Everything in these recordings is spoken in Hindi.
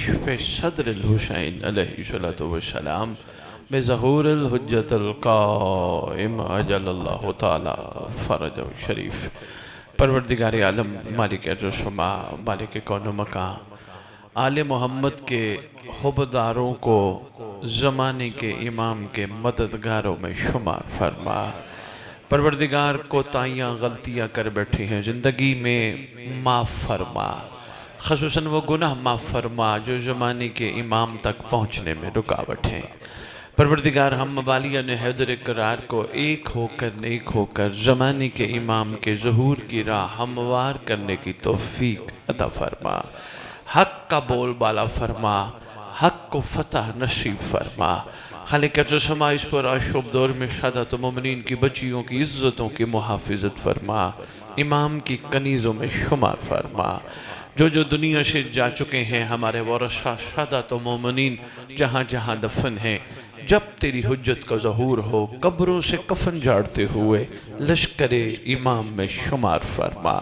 कश्फ सदरिल हुसैन अलैहिस्सलातु वस्सलाम बेज़हूरिल हुज्जतुल क़ाइम अजलल्लाहु तआला फ़रजहु शरीफ। परवरदिगार आलम मालिक अर्ज़-ओ-समा मालिक कौन व मकान आले मोहम्मद के हुब्बदारों को ज़माने के इमाम के मददगारों में शुमार फरमा। परवरदिगार कोताहियाँ गलतियाँ कर बैठे हैं ज़िंदगी में माफ़ फरमा, ख़ुसूसन वो गुनाह माफ़ फरमा जो ज़माने के इमाम तक पहुँचने में रुकावट हैं। परवरदिगार हम मवालियान हैदर करार को एक होकर ज़माने के इमाम के ज़हूर की राह हमवार करने की तौफ़ीक अता फरमा। हक़ का बोलबाला फरमा, हक़ को फ़तह नसीब फरमा। खालिक अर्ज़-ओ-समा इस पर आशुब दौर में शादात मोमिनीन की बच्चियों की इज़्ज़तों की मुहाफ़िज़त फरमा, इमाम की कनीज़ों में शुमार फरमा। जो दुनिया से जा चुके हैं हमारे वरसा शादात मोमिनीन जहाँ जहाँ दफन हैं, जब तेरी हुज्जत का ज़हूर हो कब्रों से कफन झाड़ते हुए लश्करे इमाम में शुमार फरमा।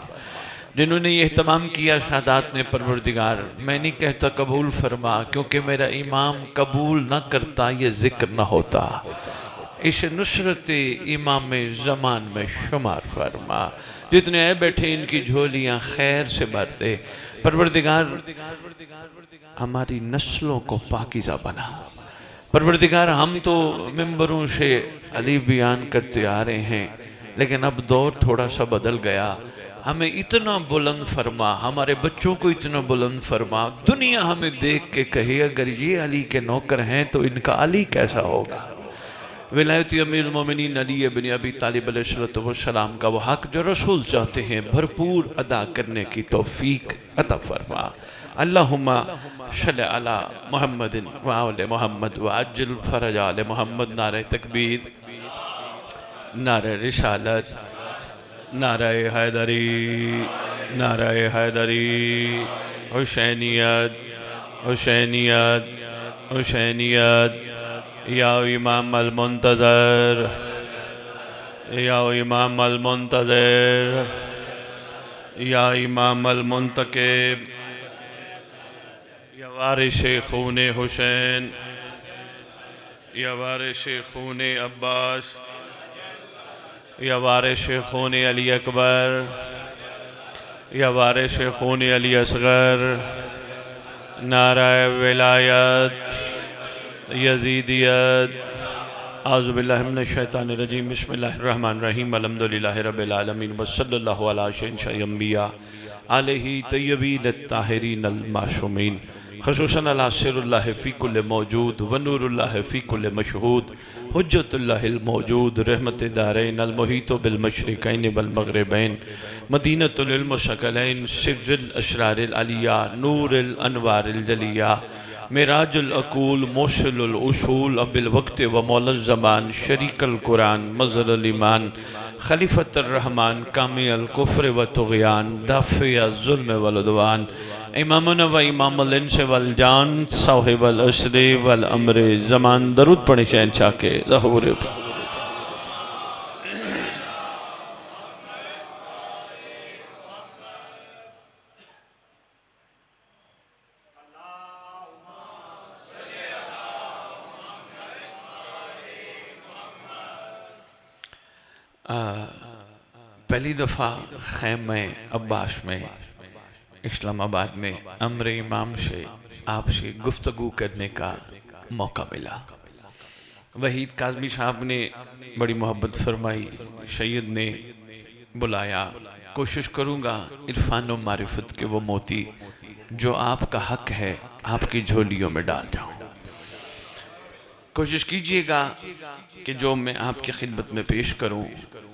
जिन्होंने ये एहतमाम किया शादात ने परवरदिगार मैं नहीं कहता कबूल फरमा, क्योंकि मेरा इमाम कबूल न करता ये ज़िक्र न होता। इस नुसरत इमाम ज़मान में शुमार फरमा। जितने आए बैठे इनकी झोलियाँ खैर से भर दे। परवरदिगार हमारी नस्लों को पाकीज़ा बना। परवरदिगार हम तो मिंबरों से अली बयान करते आ रहे हैं, लेकिन अब दौर थोड़ा सा बदल गया। हमें इतना बुलंद फरमा, हमारे बच्चों को इतना बुलंद फरमा, दुनिया हमें देख के कहे अगर ये अली के नौकर हैं तो इनका अली कैसा होगा। विलायत अमीरुल मोमिनीन अली इब्न अबी तालिब अलैहिस्सलाम का वो हक जो रसूल चाहते हैं भरपूर अदा करने की तौफीक अता फरमा। अल्लाहुम्मा सल्लि अला मुहम्मदिन व आले मोहम्मद व अज्जिल फरज आले मोहम्मद। नारे तकबीर, नारे रिसालत, नारे हैदरी, नारे हैदरी। हुसैनियत, हुसैनियत, हुसैनियत। या इमाम अल मुंतज़र, या इमाम अल मुंतज़र, या इमाम अल मुंतकिब, या वारिस खूने हुसैन, या वारिस खूने अब्बास, या वारिस खूने अली अकबर, या वारिस खूने अली असगर। नाराए विलायत, यज़ीदियत। आज़ु बिल्लाहि मिनश शैतानिर रजीम। बिस्मिल्लाहिर रहमानिर रहीम। अल्हम्दुलिल्लाहि रब्बिल आलमीन व सल्लल्लाहु अला सय्यिदिल अंबिया अलैहि तय्यबीन अत्ताहिरीन अल मासूमीन। ख़ुसूसन अला सिरुल्लाहि फ़ी कुल्लि मौजूद व नूरुल्लाहि फ़ी कुल्लि मशहूद हुज्जतुल्लाहिल मौजूद रहमत दारैन अल मुहीत बिल मशरिक़ैन वल मग़रिबैन मदीनतुल इल्म सकलैन सिर्रुल असरारिल अलिया नूरुल अनवारिल जलिया मिराजुल अकूल मौसिलुल उसूल अबिल वक्त व मौलज़ ज़मान शरीकल कुरान मज़हरुल ईमान खलीफतुर रहमान कामिल कुफ्र व तुग़यान दाफ़िअ ज़ुल्म वल उद्वान इमामुना व इमामुल इंस वल जान साहिबुल अस्र वल अम्र ज़मान। दरूद पढ़े शहंशाह के ज़हूर पर। पहली दफ़ा ख़ैमे अब्बास में इस्लामाबाद में अम्र इमाम से आपसे गुफ्तगू करने का मौका मिला। वहीद काज़मी साहब ने बड़ी मोहब्बत फरमाई, सैयद ने बुलाया। कोशिश करूँगा इरफान व मारिफत के वो मोती जो आपका हक है आपकी झोलियों में डाल जाऊँ। कोशिश कीजिएगा कि जो मैं आपकी खिदमत में पेश करूं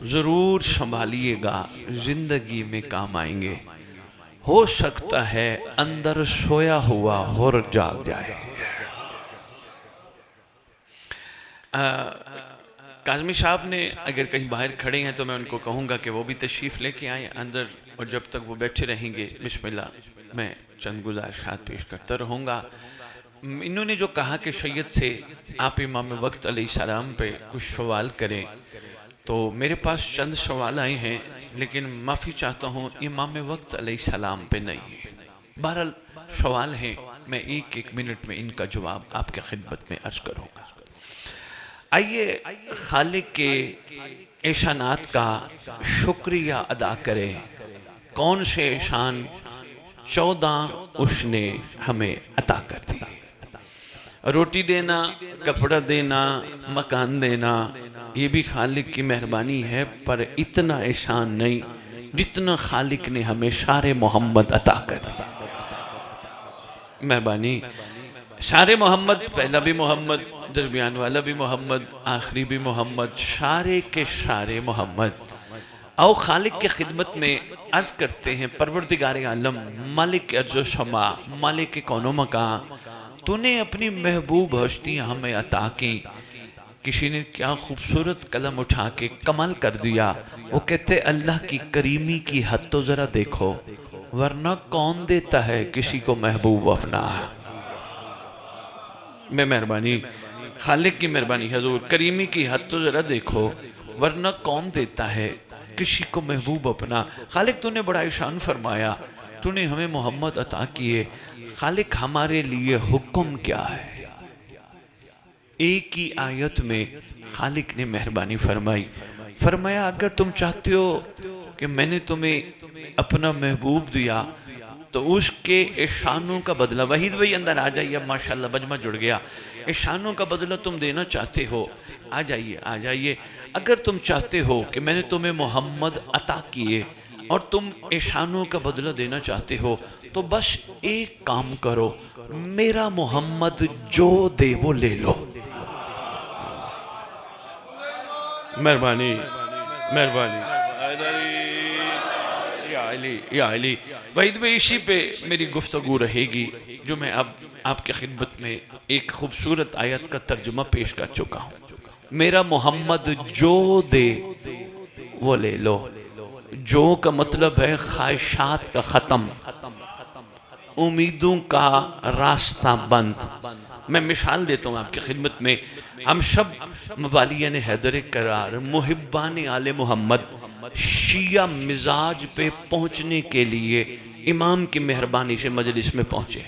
ज़रूर संभालिएगा, ज़िंदगी में काम आएंगे। हो सकता है अंदर सोया हुआ हुर जाग जाए। काज़मी साहब ने अगर कहीं बाहर खड़े हैं तो मैं उनको कहूँगा कि वो भी तशरीफ़ लेके आए अंदर, और जब तक वो बैठे रहेंगे बिस्मिल्लाह मैं चंद गुज़ारिशात पेश करता रहूँगा। इन्होंने जो कहा कि सैयद से आप इमाम वक्त अलैहिस्सलाम पे कुछ सवाल करें, तो मेरे पास चंद सवाल आए हैं, लेकिन माफ़ी चाहता हूँ इमाम वक्त अलैहिस्सलाम पे नहीं है। बहरहाल सवाल हैं, मैं एक एक मिनट में इनका जवाब आपके खिदमत में अर्ज करूँगा। आइए खालिक के एहसानात का शुक्रिया अदा करें। कौन से एहसान 14 उसने हमें अता कर दिए। रोटी देना, कपड़ा देना, मकान देना, ये भी खालिक की मेहरबानी है, पर इतना एहसान नहीं जितना खालिक ने हमें शारे मोहम्मद अता कर दिया। मेहरबानी शारे मोहम्मद, पहला भी मोहम्मद, दरमियान वाला भी मोहम्मद, आखिरी भी मोहम्मद, शारे के शारे मोहम्मद। आओ खालिक की खिदमत में अर्ज करते हैं, परवरदिगार आलम, मालिक अर्ज़ो शमा, मालिक कौनो मकान, तूने अपनी महबूब हस्तियाँ हमें अता की। किसी ने क्या खूबसूरत कलम उठा के कमाल कर दिया। वो कहते अल्लाह की करीमी की हद तो ज़रा देखो, वरना कौन देता है किसी को महबूब अपना। मैं मेहरबानी, खालिक की मेहरबानी हजूर, करीमी की हद तो ज़रा देखो, वरना कौन देता है किसी को महबूब अपना। खालिक तूने बड़ा एहसान फरमाया, तूने हमें मोहम्मद अता किए। खालिक हमारे लिए हुक्म क्या है। एक ही आयत में खालिक ने मेहरबानी फरमाई, फरमाया अगर तुम चाहते हो कि मैंने तुम्हें अपना महबूब दिया तो उसके एहसानों का बदला, वहीद भाई अंदर आ जाइए, अब माशाल्लाह बजमा जुड़ गया। एहसानों का बदला तुम देना चाहते हो, आ जाइए आ जाइए। अगर तुम चाहते हो कि मैंने तुम्हें मोहम्मद अता किए और तुम एहसानों का बदला देना चाहते हो, तो बस एक काम करो, मेरा मोहम्मद जो दे वो ले लो। मेहरबानी मेहरबानी या अली। वहीद भाई इसी पे मेरी गुफ्तगू रहेगी, जो मैं अब आपकी खिदमत में एक खूबसूरत आयत का तर्जुमा पेश कर चुका हूँ। मेरा मोहम्मद जो दे वो ले लो। जो का मतलब है ख्वाहिशात का ख़त्म, उम्मीदों का रास्ता बंद। मैं मिसाल देता हूँ आपकी खिदमत में। हम सब मवालियान हैदर करार, मुहिब्बान आले मोहम्मद, शिया मिजाज पे पहुँचने के लिए इमाम की मेहरबानी से मजलिस में पहुँचे।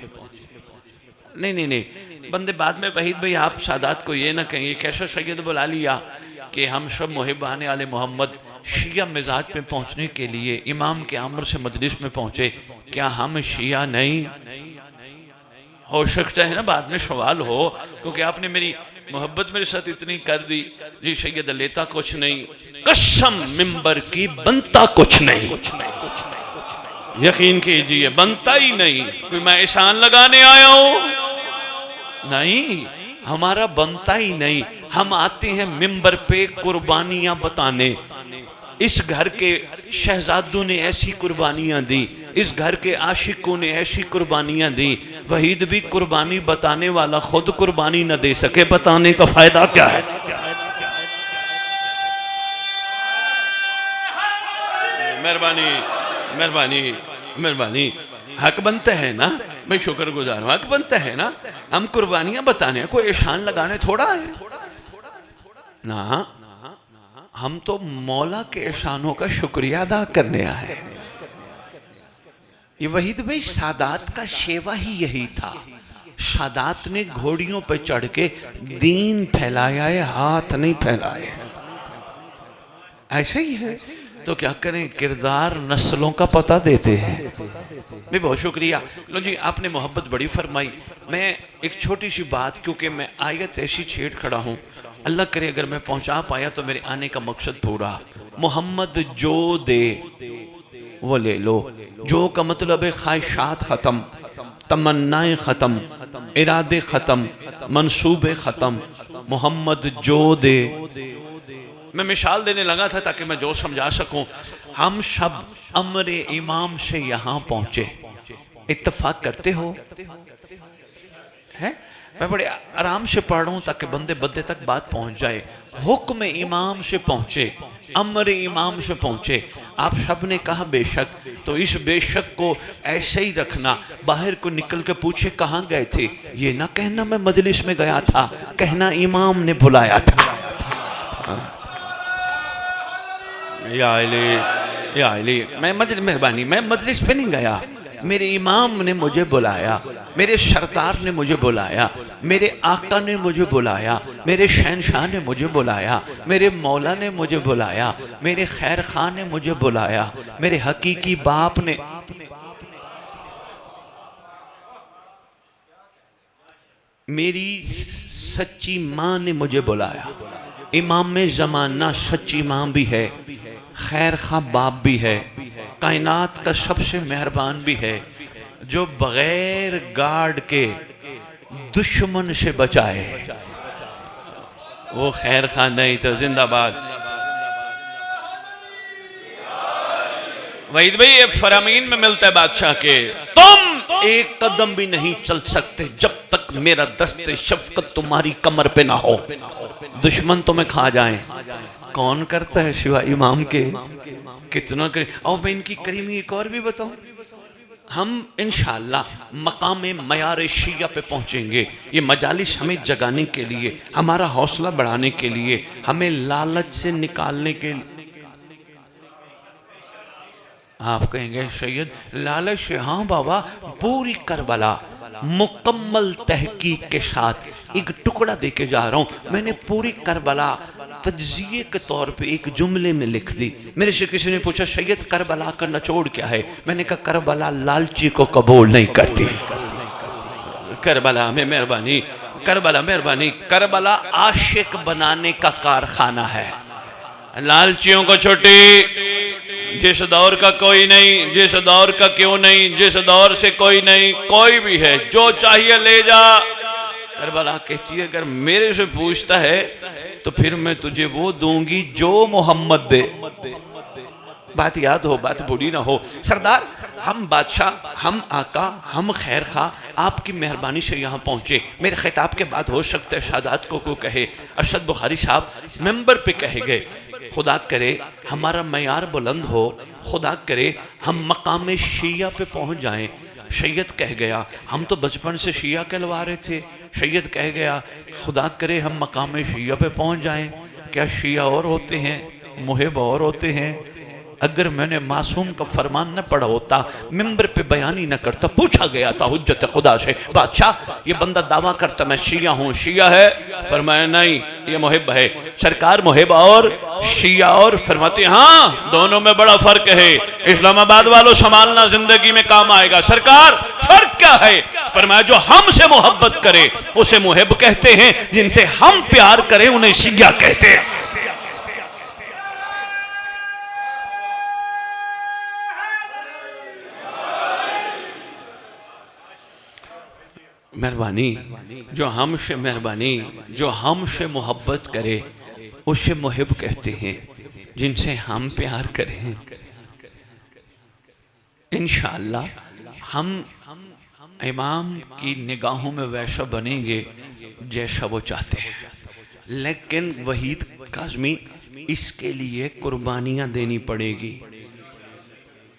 नहीं, बंदे बाद में वहीद भाई आप सादात को ये ना कहें कैसा सैयद बुला लिया कि हम सब मुहिब्बान आले मोहम्मद शिया मिजाज पे पहुँचने के लिए इमाम के अमर से मजलिस में पहुँचे। क्या हम शिया नहीं? हो सकता है ना बाद में सवाल हो, क्योंकि आपने मेरी मोहब्बत मेरे साथ इतनी कर दी जी सैयद लेता कुछ नहीं, कसम मिंबर की बनता कुछ नहीं। यकीन कीजिए बनता ही नहीं। कोई मैं एहसान लगाने आया हूँ? नहीं, हमारा बनता ही नहीं। हम आते हैं मिंबर पे कुर्बानियां बताने। इस घर के शहजादों ने ऐसी कुर्बानियां दी, इस घर के आशिकों ने ऐसी कुर्बानियां दी। वहीद भी कुर्बानी बताने वाला खुद कुर्बानी न दे सके, बताने का फायदा क्या है? मेहरबानी मेहरबानी मेहरबानी। हक बनता है ना, मैं शुक्रगुजार हूँ, हक बनता है ना। हम कुर्बानियां बताने, कोई एहसान लगाने थोड़ा है ना। हम तो मौला के एहसानों का शुक्रिया अदा करने आए। ये वहीद भाई सादात का शेवा ही यही था। सादात ने घोड़ियों पर चढ़ के दीन फैलाया है, हाथ नहीं फैलाए। ऐसा ही है तो क्या करें, किरदार नस्लों का पता देते हैं। नहीं, बहुत शुक्रिया। लो जी, आपने मोहब्बत बड़ी फरमाई। मैं एक छोटी सी बात, क्योंकि मैं आयत ऐसी छेड़ खड़ा हूँ, अल्लाह करे अगर मैं पहुँचा पाया तो मेरे आने का मकसद पूरा। मोहम्मद जो दे वो ले लो। जो का मतलब है ख्वाहिशात ख़त्म, तमन्नाएं ख़त्म, इरादे ख़त्म, मंसूबे ख़त्म। मोहम्मद जो दे। मैं मिसाल देने लगा था ताकि मैं जो समझा सकूं। हम सब अमरे इमाम से यहाँ पहुँचे, इत्तफाक करते हो है? मैं बड़े आराम से पढ़ रहा हूँ ताकि बंदे बंदे तक बात पहुँच जाए। हुक्म इमाम से पहुँचे, अमर इमाम से पहुँचे। आप सब ने कहा बेशक, तो इस बेशक को ऐसे ही रखना। बाहर को निकल के पूछे कहाँ गए थे, ये ना कहना मैं मजलिस में गया था, कहना इमाम ने बुलाया था। या अली, मैं मजलिस, मेहरबानी, मैं मजलिस पे नहीं गया, मेरे इमाम ने मुझे बुलाया, मेरे सरदार ने मुझे बुलाया, मेरे आका ने मुझे बुलाया, मेरे शहनशाह ने मुझे बुलाया, मेरे मौला ने मुझे बुलाया, मेरे खैर खां ने मुझे बुलाया, मेरे हकीकी बाप ने, मेरी सच्ची माँ ने मुझे बुलाया। इमाम ज़माना सच्ची माँ भी है, खैर खा बाप भी है, कायनात का सबसे मेहरबान भी है, जो बगैर गार्ड के दुश्मन से बचाए। वो खैर खा नहीं तो जिंदाबाद। वहीद भाई ये फरामीन में मिलता है बादशाह के, तुम एक कदम भी नहीं चल सकते जब तक मेरा दस्ते शफकत तुम्हारी कमर पे ना हो, दुश्मन तुम्हें खा जाए। कौन करता है शिवा इमाम के? कितना करी। और मैं इनकी करीमी एक और भी बताऊं, हम इंशाअल्लाह मकाम मयार शिया पे पहुंचेंगे। ये मजालिस हमें जगाने के लिए, हमारा हौसला बढ़ाने के लिए, हमें लालच से निकालने के लिए। आप कहेंगे सैयद लालच से? हाँ बाबा, पूरी करबला मुकम्मल तहकीक के साथ एक टुकड़ा देके जा रहा हूँ। मैंने पूरी करबला तज्जिए के तौर पे एक जुमले में लिख दी। मेरे से किसी ने पूछा सैयद करबला का निचोड़ क्या है? मैंने कहा करबला लालची को कबूल नहीं करती। करबला में मेहरबानी, करबला मेहरबानी, करबला आशिक बनाने का कारखाना है, लालचियों को छुट्टी। जिस दौर का कोई नहीं, जिस दौर का क्यों नहीं, जिस दौर से कोई नहीं, कोई भी है जो चाहिए ले जा। करबला कहती है अगर मेरे से पूछता है तो फिर मैं तुझे वो दूंगी जो मोहम्मद दे। बात याद हो, बात बुरी ना हो। सरदार, हम बादशाह, हम आका, हम खैर खा आपकी मेहरबानी से यहाँ पहुँचे। मेरे खिताब के बाद हो सकता है शादात को कहे, अरशद बुखारी साहब मेंबर पे कहे गए, खुदा करे हमारा मयार बुलंद हो, खुदा करे हम मकाम शिया पे पहुँच जाएं। सैयद कह गया हम तो बचपन से शिया कहलवा रहे थे। सैयद कह गया खुदा करे हम मकाम शिया पे पहुँच जाएं। क्या शिया और होते हैं, मुहिब और होते हैं? अगर मैंने मासूम का फरमान न पढ़ा होता, मिंबर पे बयानी न करता, पूछा गया था हुज्जत खुदा से, बादशाह ये बंदा दावा करता मैं शिया हूँ, शिया है? फरमाया नहीं, ये मुहिब है। सरकार मुहिब और शिया और? फरमाते हाँ, दोनों में बड़ा फर्क है। इस्लामाबाद वालों संभालना जिंदगी में काम आएगा। सरकार फर्क क्या है? फरमाया जो हमसे मोहब्बत करे उसे मुहिब कहते हैं, जिनसे हम प्यार करें उन्हें शिया कहते हैं। मेहरबानी, जो हमसे मेहरबानी, जो हमसे मोहब्बत करे उसे मुहिब कहते हैं, जिनसे हम प्यार करें। इंशाअल्लाह हम इमाम की निगाहों में वैसा बनेंगे जैसा वो चाहते हैं। लेकिन वहीद काज़मी, इसके लिए कुर्बानियाँ देनी पड़ेगी।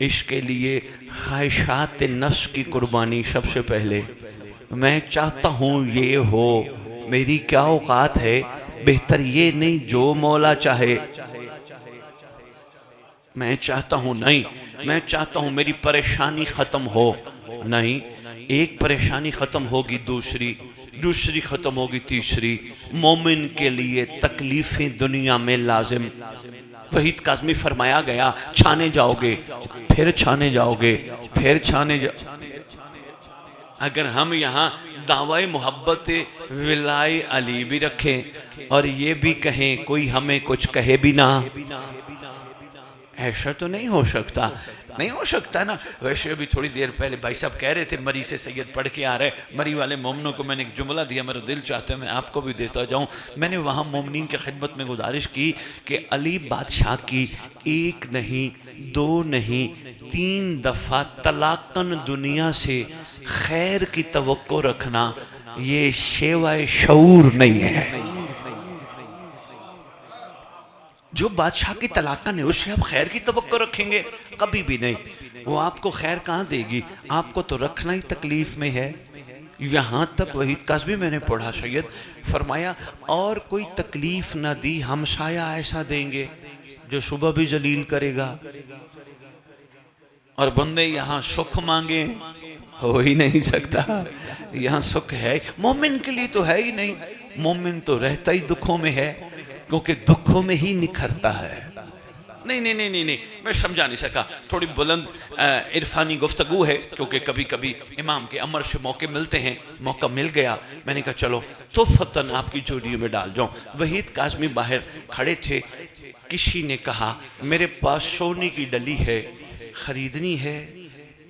इसके लिए ख्वाहिशात नफ्स की कुर्बानी सबसे पहले। मैं चाहता हूँ ये हो, मेरी क्या औकात है, बेहतर ये नहीं जो मौला चाहे। मैं चाहता हूँ नहीं, मैं चाहता हूँ मेरी परेशानी ख़त्म हो। नहीं, एक परेशानी ख़त्म होगी दूसरी, दूसरी ख़त्म होगी तीसरी। मोमिन के लिए तकलीफ़ें दुनिया में लाजिम। वहीद काज़मी फरमाया गया छाने जाओगे, फिर छाने जाओगे, फिर छाने जा। अगर हम यहाँ दावाए मोहब्बत विलाय अली भी रखें और ये भी कहें कोई हमें कुछ कहे भी ना, ऐसा तो नहीं हो सकता, नहीं हो सकता ना। वैसे अभी थोड़ी देर पहले भाई साहब कह रहे थे मरी से सैयद पढ़ के आ रहे, मरी वाले मोमनों को मैंने एक जुमला दिया, मेरा दिल चाहता है मैं आपको भी देता जाऊं। मैंने वहाँ मोमनीन की खिदमत में गुजारिश की कि अली बादशाह की एक नहीं, दो नहीं, 3 दफ़ा तलाकन दुनिया से खैर की तवक्को रखना ये शेवाए शऊर नहीं है। जो बादशाह की तलाकन है उससे आप खैर की तवक्को रखेंगे? कभी भी नहीं। वो आपको खैर कहाँ देगी? आपको तो रखना ही तकलीफ में है। यहाँ तक वहीद काज़मी मैंने पढ़ा, सैयद फरमाया और कोई तकलीफ ना दी, हमसाया ऐसा देंगे जो सुबह भी जलील करेगा और बंदे यहाँ सुख मांगे, हो ही नहीं सकता। यहाँ सुख है मोमिन के लिए तो है ही नहीं। मोमिन तो रहता ही दुखों में है, क्योंकि दुखों में ही निखरता है। नहीं नहीं नहीं नहीं नहीं, मैं समझा नहीं सका। थोड़ी बुलंद इरफानी गुफ्तगू है, क्योंकि कभी कभी इमाम के अमर से मौके मिलते हैं। मौका मिल गया, मैंने कहा चलो तो फतन आपकी जोड़ियों में डाल जाऊं। वहीद काज़मी बाहर खड़े थे, किसी ने कहा मेरे पास सोने की डली है, ख़रीदनी है।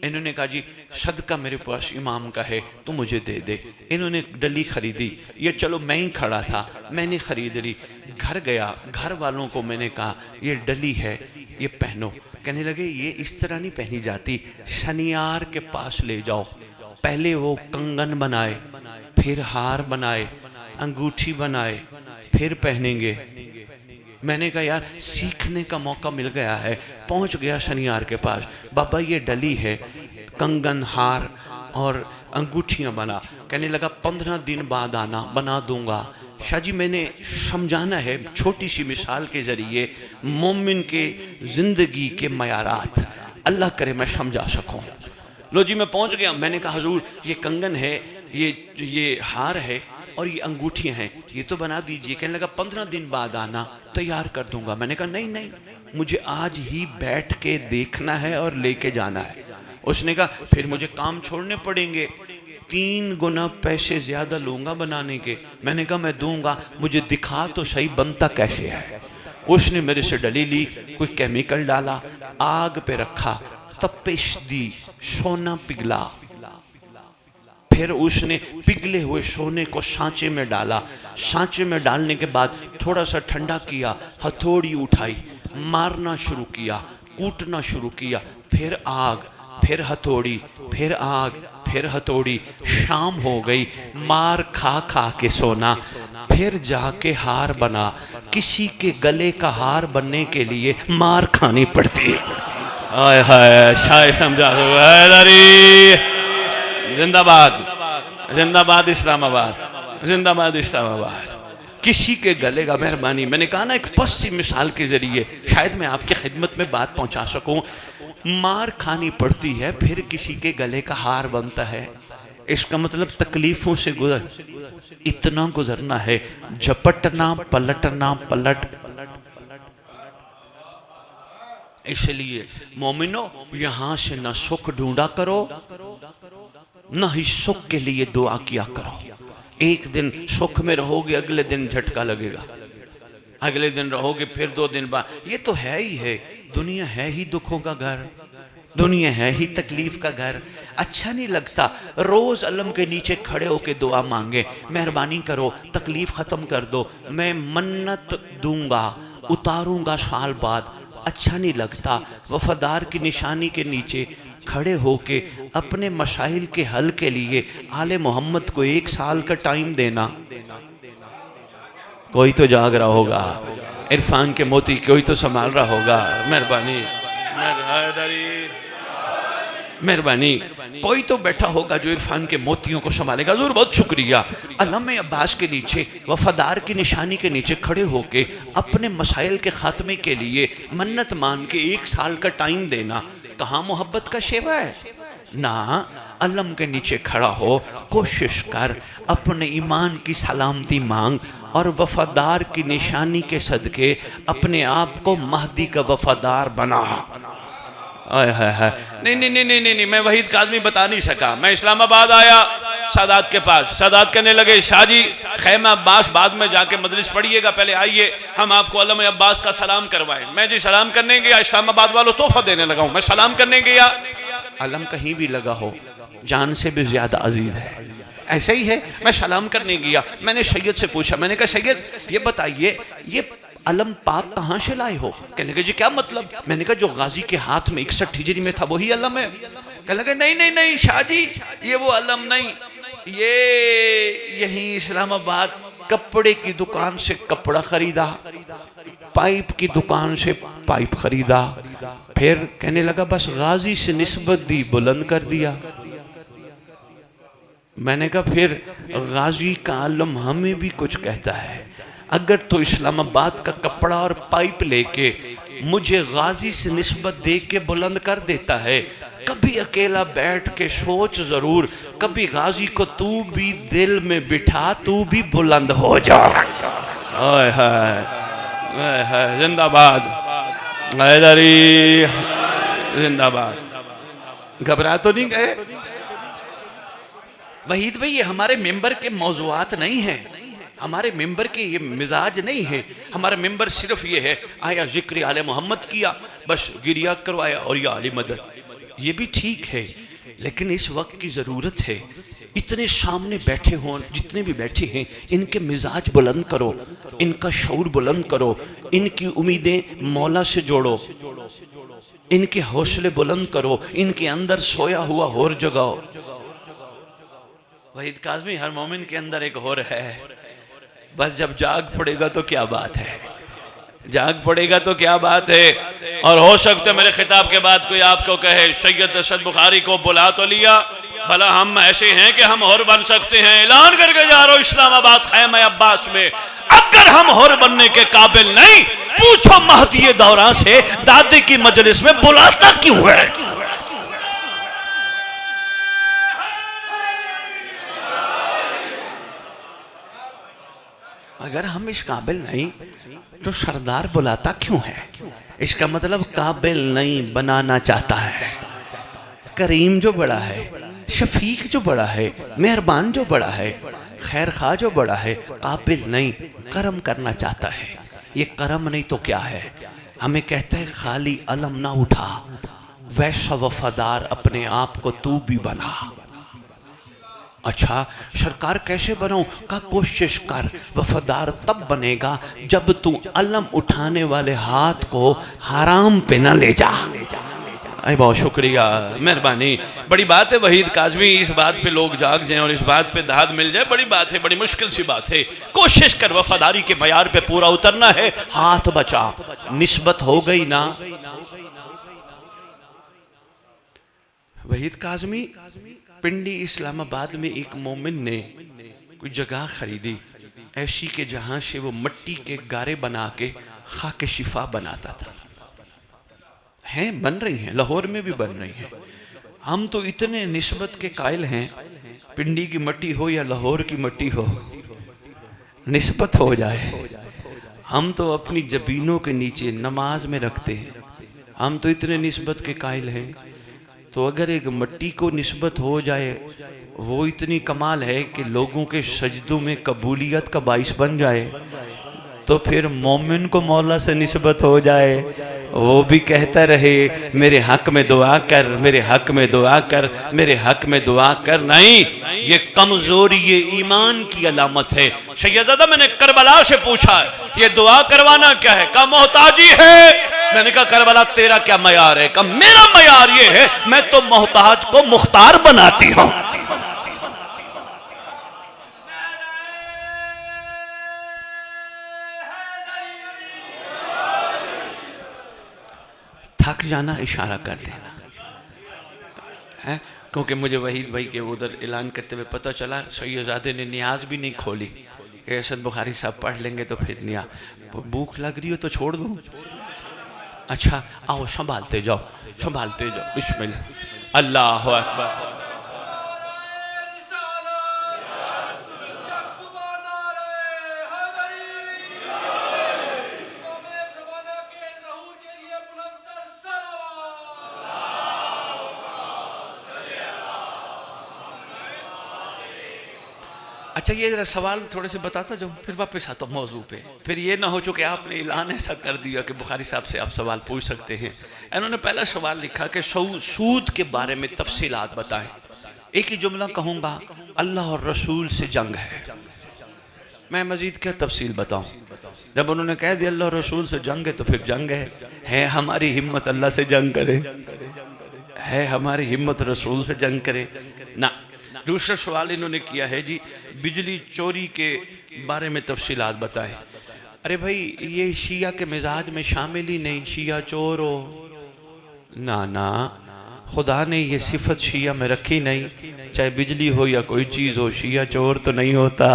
इन्होंने कहा जी सदका मेरे पास इमाम का है तो मुझे दे दे। इन्होंने डली खरीदी। ये चलो मैं ही खड़ा था, मैंने ख़रीद ली। घर गया, घर वालों को मैंने कहा ये डली है, ये पहनो। कहने लगे ये इस तरह नहीं पहनी जाती, शनियार के पास ले जाओ, पहले वो कंगन बनाए, फिर हार बनाए, अंगूठी बनाए, फिर पहनेंगे। मैंने कहा यार सीखने का मौका मिल गया है। पहुंच गया शनियार के पास, बाबा ये डली है, कंगन हार और अंगूठियां बना। कहने लगा 15 दिन बाद आना, बना दूंगा। शाह जी मैंने समझाना है छोटी सी मिसाल के ज़रिए मोमिन के ज़िंदगी के मयारात, अल्लाह करे मैं समझा सकूं। लो जी मैं पहुंच गया। मैंने कहा हुजूर ये कंगन है, ये हार है और ये अंगूठियाँ हैं, ये तो बना दीजिए। कहने लगा 15 दिन बाद आना, तैयार कर दूंगा। मैंने कहा नहीं नहीं, मुझे आज ही बैठ के देखना है और लेके जाना है। उसने कहा फिर मुझे काम छोड़ने पड़ेंगे, 3 गुना पैसे ज़्यादा लूँगा बनाने के। मैंने कहा मैं दूंगा, मुझे दिखा तो सही बनता कैसे है। उसने मेरे से डली ली, कोई केमिकल डाला, आग पे रखा, तपिश दी, सोना पिघला। फिर उसने पिघले हुए सोने को सांचे में डाला। सांचे में डालने के बाद थोड़ा सा ठंडा किया, हथौड़ी उठाई, मारना शुरू किया, कूटना शुरू किया। फिर आग, फिर हथौड़ी, फिर आग, फिर हथौड़ी। शाम हो गई, मार खा खा के सोना। फिर जाके हार बना। किसी के गले का हार बनने के लिए मार खानी पड़ती है। हाय हाय शायद समझा। जिंदाबाद जिंदाबाद इस्लामाबाद, जिंदाबाद इस्लामाबाद। किसी के गले का, मेहरबानी, मैंने कहा ना एक पस्सी मिसाल के ज़रिए शायद मैं आपकी खिदमत में बात पहुंचा सकूं। मार खानी पड़ती है, फिर किसी के गले का हार बनता है। इसका मतलब तकलीफ़ों से इतना गुजरना है, झपटना पलटना पलट। इसलिए मोमिनो यहाँ से न सुख ढूंढा करो, न ही सुख के लिए दुआ किया करो। एक दिन सुख में रहोगे, अगले दिन झटका लगेगा, अगले दिन रहोगे, फिर 2 दिन बाद। ये तो है ही है, दुनिया है ही दुखों का घर, दुनिया है ही तकलीफ का घर। अच्छा नहीं लगता रोज़ अलम के नीचे खड़े होके दुआ मांगे, मेहरबानी करो तकलीफ ख़त्म कर दो, मैं मन्नत दूंगा, उतारूंगा साल बाद। अच्छा नहीं लगता वफादार की निशानी के नीचे खड़े होके अपने मसाइल के हल के लिए आले मोहम्मद को 1 साल का टाइम देना। कोई तो जाग रहा होगा, इरफान के मोती कोई तो संभाल रहा होगा। मेहरबानी मेहरबानी, कोई तो बैठा होगा जो इरफान के मोतियों को संभालेगा। ज़रूर बहुत शुक्रिया। अल्लामा अब्बास के नीचे वफादार की निशानी के नीचे खड़े होके अपने मसाइल के ख़ात्मे के लिए मन्नत मान के 1 साल का टाइम देना, कहाँ मोहब्बत का शेवा है ना। अलम के नीचे खड़ा हो, कोशिश कर, अपने ईमान की सलामती मांग और वफादार की निशानी के सदके अपने आप को महदी का वफादार बना। नहीं नहीं नहीं नहीं नहीं, मैं वहीद काज़मी बता नहीं सका। मैं इस्लामाबाद आया सादात के पास, सादात कहने लगे शाह जी खैमा अब्बास बाद में जाके मजलिस पढ़िएगा, पहले आइए हम आपको अल्लामा अब्बास का सलाम करवाएं। मैं जी सलाम करने गया, इस्लामाबाद वालों तोहफा देने लगा हूँ। मैं सलाम करने गया, अलम कहीं भी लगा हो जान से भी ज़्यादा अजीज़ है, ऐसे ही है। मैं सलाम करने गया, मैंने सैयद से पूछा, मैंने कहा सैयद ये बताइए ये अलम पाक कहाँ से लाए हो? कहने लगे जी क्या मतलब? मैंने कहा जो गाजी के हाथ में 61 हिजरी में था वही अलम है। कहने लगे नहीं नहीं नहीं शाह जी ये वो अलम नहीं, ये यहीं इस्लामाबाद कपड़े की दुकान से कपड़ा खरीदा, पाइप की दुकान से पाइप खरीदा। फिर कहने लगा बस गाजी से निस्बत दी, बुलंद कर दिया। मैंने कहा फिर गाजी का आलम हमें भी कुछ कहता है। अगर तो इस्लामाबाद का कपड़ा और पाइप लेके मुझे गाजी से निस्बत दे के बुलंद कर देता है। कभी अकेला बैठ के सोच जरूर, कभी गाजी को तू भी दिल में बिठा, तू भी बुलंद हो जा। हाय हाय हाय, जिंदाबाद हैदरी, जिंदाबाद। घबरा तो नहीं गए? वहीद भाई ये हमारे मेंबर के मौजूआत नहीं है, हमारे मेंबर के ये मिजाज नहीं है। हमारा मेंबर सिर्फ ये है, आया जिक्र आले मोहम्मद किया, बस गिरिया करवाया और या आली मदद। ये भी ठीक है, लेकिन इस वक्त की ज़रूरत है, इतने सामने बैठे हों, जितने भी बैठे हैं, इनके मिजाज बुलंद करो, इनका शऊर बुलंद करो, इनकी उम्मीदें मौला से जोड़ो, इनके हौसले बुलंद करो, इनके अंदर सोया हुआ होर जगाओ। वहीद काज़मी, हर मोमिन के अंदर एक होर है, बस जब जाग पड़ेगा तो क्या बात है, जाग पड़ेगा तो क्या बात है। और हो सकता है मेरे खिताब के बाद कोई आपको कहे सैयद असद बुखारी को बुला तो लिया, भला हम ऐसे हैं कि हम और बन सकते हैं? ऐलान करके जा रहा हूं इस्लामाबाद खैमे अब्बास में, अगर हम और बनने के काबिल नहीं, पूछो महदी दौरा से दादी की मजलिस में बुलाता क्यों है? अगर हम इस काबिल नहीं तो सरदार बुलाता क्यों है? इसका मतलब काबिल नहीं, बनाना चाहता है। करीम जो बड़ा है, शफीक जो बड़ा है, मेहरबान जो बड़ा है, खैर खा जो बड़ा है, काबिल नहीं, करम करना चाहता है। ये करम नहीं तो क्या है? हमें कहता है खाली अलम ना उठा, वैसा वफादार अपने आप को तू भी बना। अच्छा सरकार कैसे बनाऊं? का कोशिश कर, वफादार तब बनेगा जब तू अलम उठाने वाले हाथ को हराम पे न ले जा। अरे बहुत शुक्रिया, मेहरबानी, बड़ी बात है वहीद काज़मी, इस बात पे लोग जाग जाएं और इस बात पे दाद मिल जाए, बड़ी बात है, बड़ी मुश्किल सी बात है। कोशिश कर, वफादारी के मयार पे पूरा उतरना है, हाथ बचा। निस्बत हो गई ना? वहीद काज़मी, पिंडी इस्लामाबाद में एक मोमिन ने कोई जगह खरीदी ऐसी के जहां से वो मिट्टी के गारे बना के खाके शिफा बनाता था। हैं, बन रही हैं, लाहौर में भी बन रही हैं। हम तो इतने निस्बत के कायल हैं, पिंडी की मिट्टी हो या लाहौर की मिट्टी हो, निस्बत हो जाए। हम तो अपनी जबीनों के नीचे नमाज में रखते हैं, हम तो इतने निस्बत के कायल हैं। तो अगर एक मिट्टी को निस्बत हो जाए, वो इतनी कमाल है कि लोगों के सजदों में कबूलियत का बाइस बन जाए, तो फिर मोमिन को मौला से निस्बत हो जाए, वो भी कहता रहे मेरे हक में दुआ कर, मेरे हक में दुआ कर, मेरे हक में दुआ कर। नहीं, ये कमजोरी, ये ईमान की अलामत है। सैयदज़ादा, मैंने करबला से पूछा ये दुआ करवाना क्या है? का मोहताजी है। मैंने कहा करबला तेरा क्या मयार है? का मेरा मयार ये है, मैं तो मोहताज को मुख्तार बनाती हूं। थक जाना इशारा कर देना है, क्योंकि मुझे वहीद भाई के उधर ऐलान करते हुए पता चला सैयदज़ादे ने नियाज भी नहीं खोली कि असद बुखारी साहब पढ़ लेंगे तो फिर निया। भूख लग रही हो तो छोड़ दूँ? अच्छा आओ, संभालते जाओ, संभालते जाओ। बिस्मिल्लाह, अल्लाह अकबर। अच्छा ये जरा सवाल थोड़े से बताता जाऊँ, फिर वापस आता हूँ मौजू पे। फिर ये ना हो चुके आपने ऐलान ऐसा कर दिया कि बुखारी साहब से आप सवाल पूछ सकते हैं। इन्होंने पहला सवाल लिखा कि सूद के बारे में तफसीलात बताएं। एक ही जुमला कहूँगा, अल्लाह और रसूल से जंग है। मैं मजीद क्या तफसील बताऊँ? जब उन्होंने कह दिया अल्लाह और रसूल से जंग है तो फिर जंग है। हमारी हिम्मत अल्लाह से जंग करे? है हमारी हिम्मत रसूल से जंग करे ना। दूसरा सवाल इन्होंने किया है जी, बिजली चोरी के बारे में तफसीलात बताएं। अरे भाई ये शिया के मिजाज में शामिल ही नहीं, शिया चोर हो ना ना, खुदा ने ये सिफत शिया में रखी नहीं। चाहे बिजली हो या कोई चीज़ हो, शिया चोर तो नहीं होता।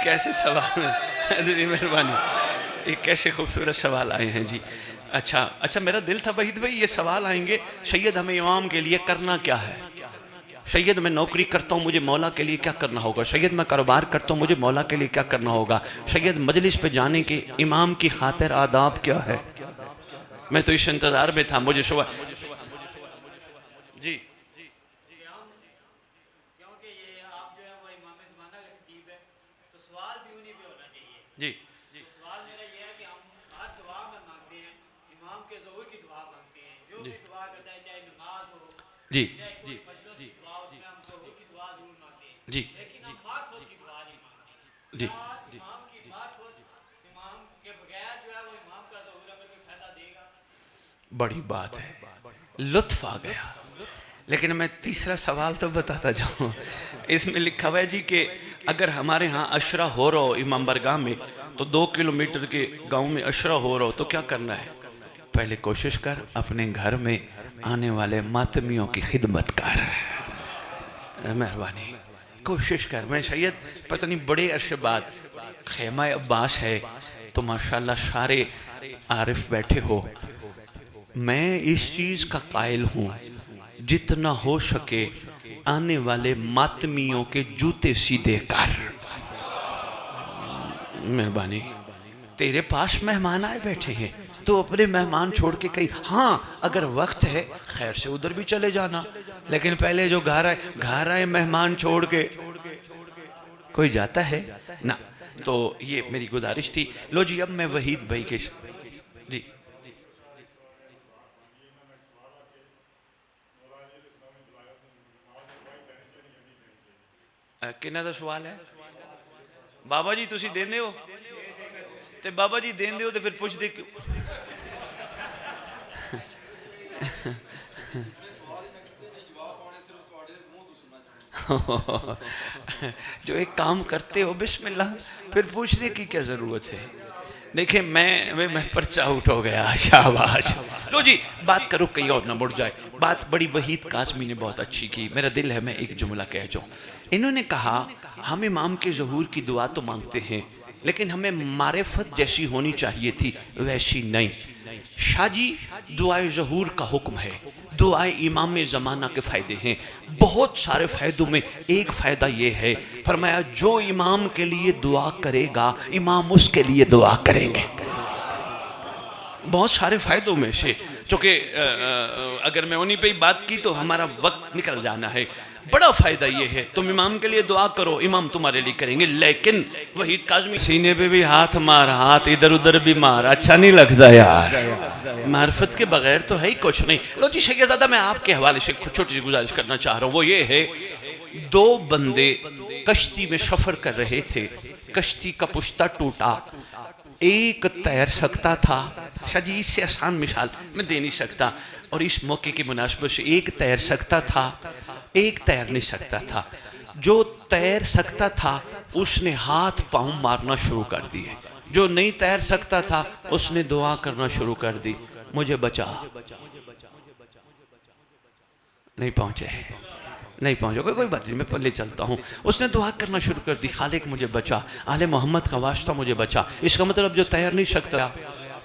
कैसे सवाल है, मेहरबानी, ये कैसे खूबसूरत सवाल आए हैं जी। अच्छा, मेरा दिल था वहीद भाई ये सवाल आएंगे, सैयद हमें इमाम के लिए करना क्या है? सैयद मैं नौकरी करता हूँ, मुझे मौला के लिए क्या करना होगा? सैयद मैं कारोबार करता हूँ, मुझे मौला के लिए क्या करना होगा? सैयद मजलिस पे जाने के इमाम की खातिर आदाब क्या है? मैं तो इस इंतजार में था, मुझे सुबह जी जी सवाल मेरा ये है कि हम हर दुआ में मांगते हैं, इमाम के ज़हूर की दुआ मांगते हैं, जो भी दुआ करता है, चाहे नमाज हो, जी चाहे कोई मजलिस की दुआ, उसमें हम ज़हूर की दुआ ज़रूर मांगते हैं, जी लेकिन हम मार्फत की दुआ नहीं मांगते। जी इमाम की मार्फत, इमाम के बगैर जो है वो इमाम का ज़हूर हमें कोई फायदा देगा? बड़ी बात है, लुत्फ आ गया। लेकिन मैं तीसरा सवाल तो बताता जाऊँ। इसमें लिखा हुआ है जी कि अगर हमारे यहाँ अशरा हो रहा हो इमाम बरगाह में, तो 2 किलोमीटर के गांव में अशरा हो रहा हो तो क्या करना है? पहले कोशिश कर अपने घर में आने वाले मातमियों की खिदमत कर, मेहरबानी कोशिश कर। मैं सैयद पता नहीं बड़े अरसे बाद खेमा अब्बास है तो माशाल्लाह सारे आरिफ बैठे हो। मैं इस चीज़ का कायल हूँ, जितना हो सके आने वाले मातमियों के जूते सीधे कर। मेहरबानी, तेरे पास मेहमान आए बैठे हैं तो अपने मेहमान छोड़ के कहीं, हाँ अगर वक्त है खैर से उधर भी चले जाना, लेकिन पहले जो घर आए मेहमान छोड़ के कोई जाता है ना। तो ये मेरी गुजारिश थी। लो जी, अब मैं वहीद भाई के जी किन्ना दा सवाल है? बाबा जी तुसी देंदे हो ते बाबा जी देंदे हो ते फिर पुछदे क्यों? जो एक काम करते हो बिस्मिल्लाह, फिर पूछने की क्या जरूरत है? देखिए मैं पर्चा आउट हो गया, शाबाश। लो जी, बात करो कहीं और ना मुड़ जाए। बात बड़ी वहीद काज़मी ने बहुत अच्छी की, मेरा दिल है मैं एक जुमला कह जाऊँ। इन्होंने कहा हम इमाम के ज़हूर की दुआ तो मांगते हैं, लेकिन हमें मारिफत जैसी होनी चाहिए थी वैसी नहीं। शाजी दुआए ज़हूर का हुक्म है, दुआए इमाम ज़माना के फ़ायदे हैं, बहुत सारे फ़ायदों में एक फ़ायदा ये है, फरमाया जो इमाम के लिए दुआ करेगा इमाम उसके लिए दुआ करेंगे। बहुत सारे फ़ायदों में से, चूँकि अगर मैं उन्हीं पे ही बात की तो हमारा वक्त निकल जाना है। बड़ा फ़ायदा ये है, तुम इमाम के लिए दुआ करो, इमाम तुम्हारे लिए करेंगे। लेकिन वहीद काज़मी सीने पे भी हाथ मार, हाथ इधर उधर भी मार, अच्छा नहीं लगता यार। मार्फत के बगैर तो है ही कुछ नहीं। लो जी शैखज़ादा, मैं आपके हवाले से छोटी सी गुजारिश करना चाह रहा हूँ। वो ये है, 2 बंदे कश्ती में सफ़र कर रहे थे, कश्ती का पुश्ता टूटा, एक तैर सकता था। शायद इससे आसान मिसाल मैं दे नहीं सकता, और इस मौके की मुनासिबत से एक तैर सकता था, एक तैर नहीं सकता था। जो तैर सकता था उसने हाथ पांव मारना शुरू कर दिए, जो नहीं तैर सकता था उसने दुआ करना शुरू कर दी, मुझे बचा। नहीं पहुंचे, कोई बात नहीं, मैं पहले चलता हूँ। उसने दुआ करना शुरू कर दी, खालिक मुझे बचा, आले मोहम्मद का वास्ता मुझे बचा। इसका मतलब जो तैर नहीं सकता,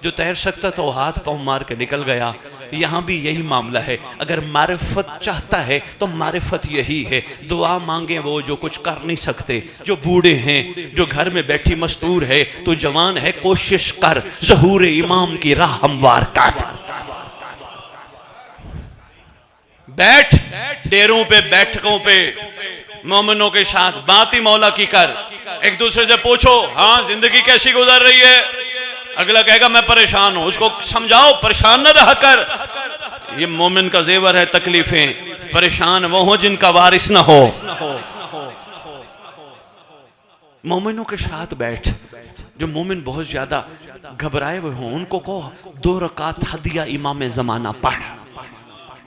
जो तैर सकता तो हाथ पांव मार के निकल गया। यहाँ भी यही मामला है, अगर मारिफत चाहता है तो मारिफत यही है, दुआ मांगे वो जो कुछ कर नहीं सकते, जो बूढ़े हैं, जो घर में बैठी मस्तूर है, तो जवान है, कोशिश कर ज़हूर इमाम की राह हमवार कर। बैठ डेरों पे, बैठकों पे मोमिनों के साथ बात ही मौला की कर। एक दूसरे से पूछो, हाँ जिंदगी कैसी गुजर रही है? अगला कहेगा मैं परेशान हूं, उसको समझाओ परेशान न रहा कर। ये मोमिन का जेवर है तकलीफें, परेशान वो हो जिनका वारिस ना हो। मोमिनों के साथ बैठ, जो मोमिन बहुत ज्यादा घबराए हुए हों उनको कहो 2 रकात हदिया इमाम ज़माना पढ़,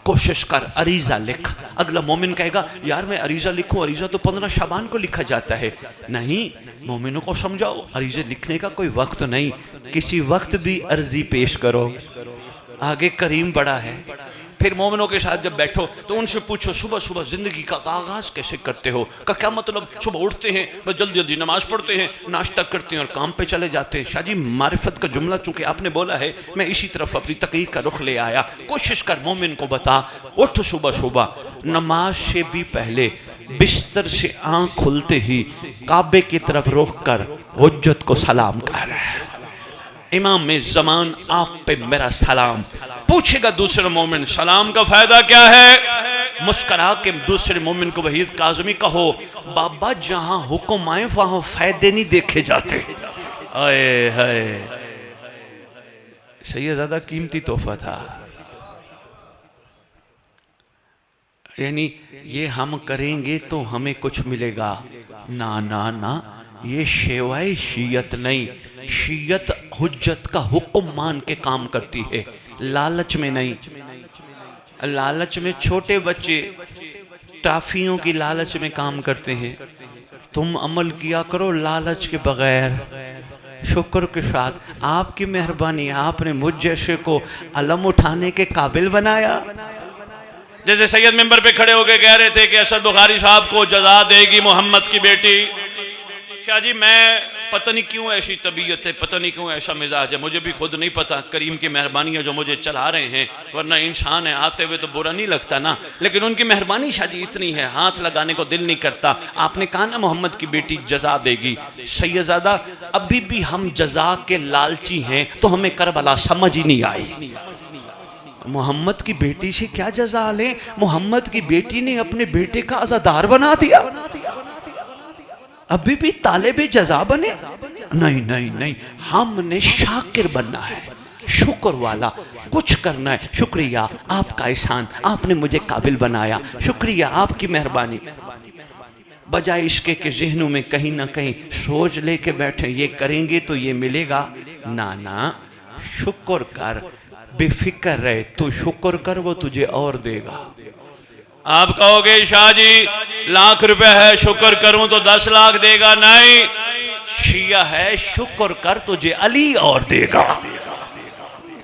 कोशिश कर, अरीज़ा लिख। अगला मोमिन कहेगा यार मैं अरीज़ा लिखूं, अरीज़ा तो 15 शाबान को लिखा जाता है। नहीं, मोमिनों को समझाओ अरीज़े लिखने का कोई वक्त नहीं, किसी वक्त भी अर्जी पेश करो, आगे करीम बड़ा है। फिर मोमिनों के साथ जब बैठो तो उनसे पूछो सुबह सुबह ज़िंदगी का आगाज़ कैसे करते हो, का क्या मतलब। सुबह उठते हैं बस जल्दी जल्दी नमाज पढ़ते हैं, नाश्ता करते हैं और काम पे चले जाते हैं। शाह जी मारिफत का जुमला चूंकि आपने बोला है, मैं इसी तरफ अपनी तकरीर का रुख ले आया। कोशिश कर मोमिन को बता, उठ सुबह सुबह नमाज से भी पहले बिस्तर से आँख खुलते ही काबे की तरफ रुख कर हुज्जत को सलाम कर, इमाम में ज़मान आप पे मेरा सलाम। पूछेगा दूसरे मोमिन सलाम का फायदा क्या है, मुस्करा के दूसरे मोमिन को वहीद काज़मी कहो, बाबा जहां हुक्म आए वहां फायदे नहीं देखे जाते। आए हाय, सही ज़्यादा कीमती तोहफा था। यानी ये हम करेंगे तो हमें कुछ मिलेगा, ना ना ना, ये शेवाए शीयत नहीं। शीयत हुज्जत का हुक्म मान के काम करती है, लालच में नहीं। लालच में छोटे बच्चे टाफियों की लालच में काम करते हैं। तुम अमल किया करो लालच के बगैर, शुक्र के साथ। आपकी मेहरबानी, आपने मुझ जैसे को अलम उठाने के काबिल बनाया। जैसे सैयद मेंबर पे खड़े होके कह रहे थे कि असद बुखारी साहब को जजा देगी मोहम्मद की बेटी। शाह जी मैं पता नहीं क्यों ऐसी तबीयत है, पता नहीं क्यों ऐसा मिजाज है, मुझे भी खुद नहीं पता। करीम की मेहरबानी है जो मुझे चला रहे हैं, वरना इंसान है आते हुए तो बुरा नहीं लगता ना। लेकिन उनकी मेहरबानी शाह जी इतनी है, हाथ लगाने को दिल नहीं करता। आपने कहा ना मोहम्मद की बेटी जजा देगी। सैयदजादा अभी भी हम जजा के लालची हैं, तो हमें करबला समझ ही नहीं आई। मोहम्मद की बेटी से क्या जजा लें, मोहम्मद की बेटी ने अपने बेटे का अज़ादार बना दिया, अभी भी तालिबे जजा बने? नहीं नहीं नहीं, हमने शाकिर बनना है, शुक्र वाला कुछ करना है। शुक्रिया आपका एहसान, आपने मुझे काबिल बनाया, शुक्रिया आपकी मेहरबानी। बजाय इसके कि जहनों में कहीं ना कहीं सोच लेके बैठे ये करेंगे तो ये मिलेगा, ना ना, शुक्र कर, बेफिक्र रहे, तू शुक्र कर, वो तुझे और देगा। आप कहोगे शाह जी लाख रुपए है, शुक्र करूं तो 10 लाख देगा। नहीं, शिया है, शुक्र कर तुझे अली और देगा,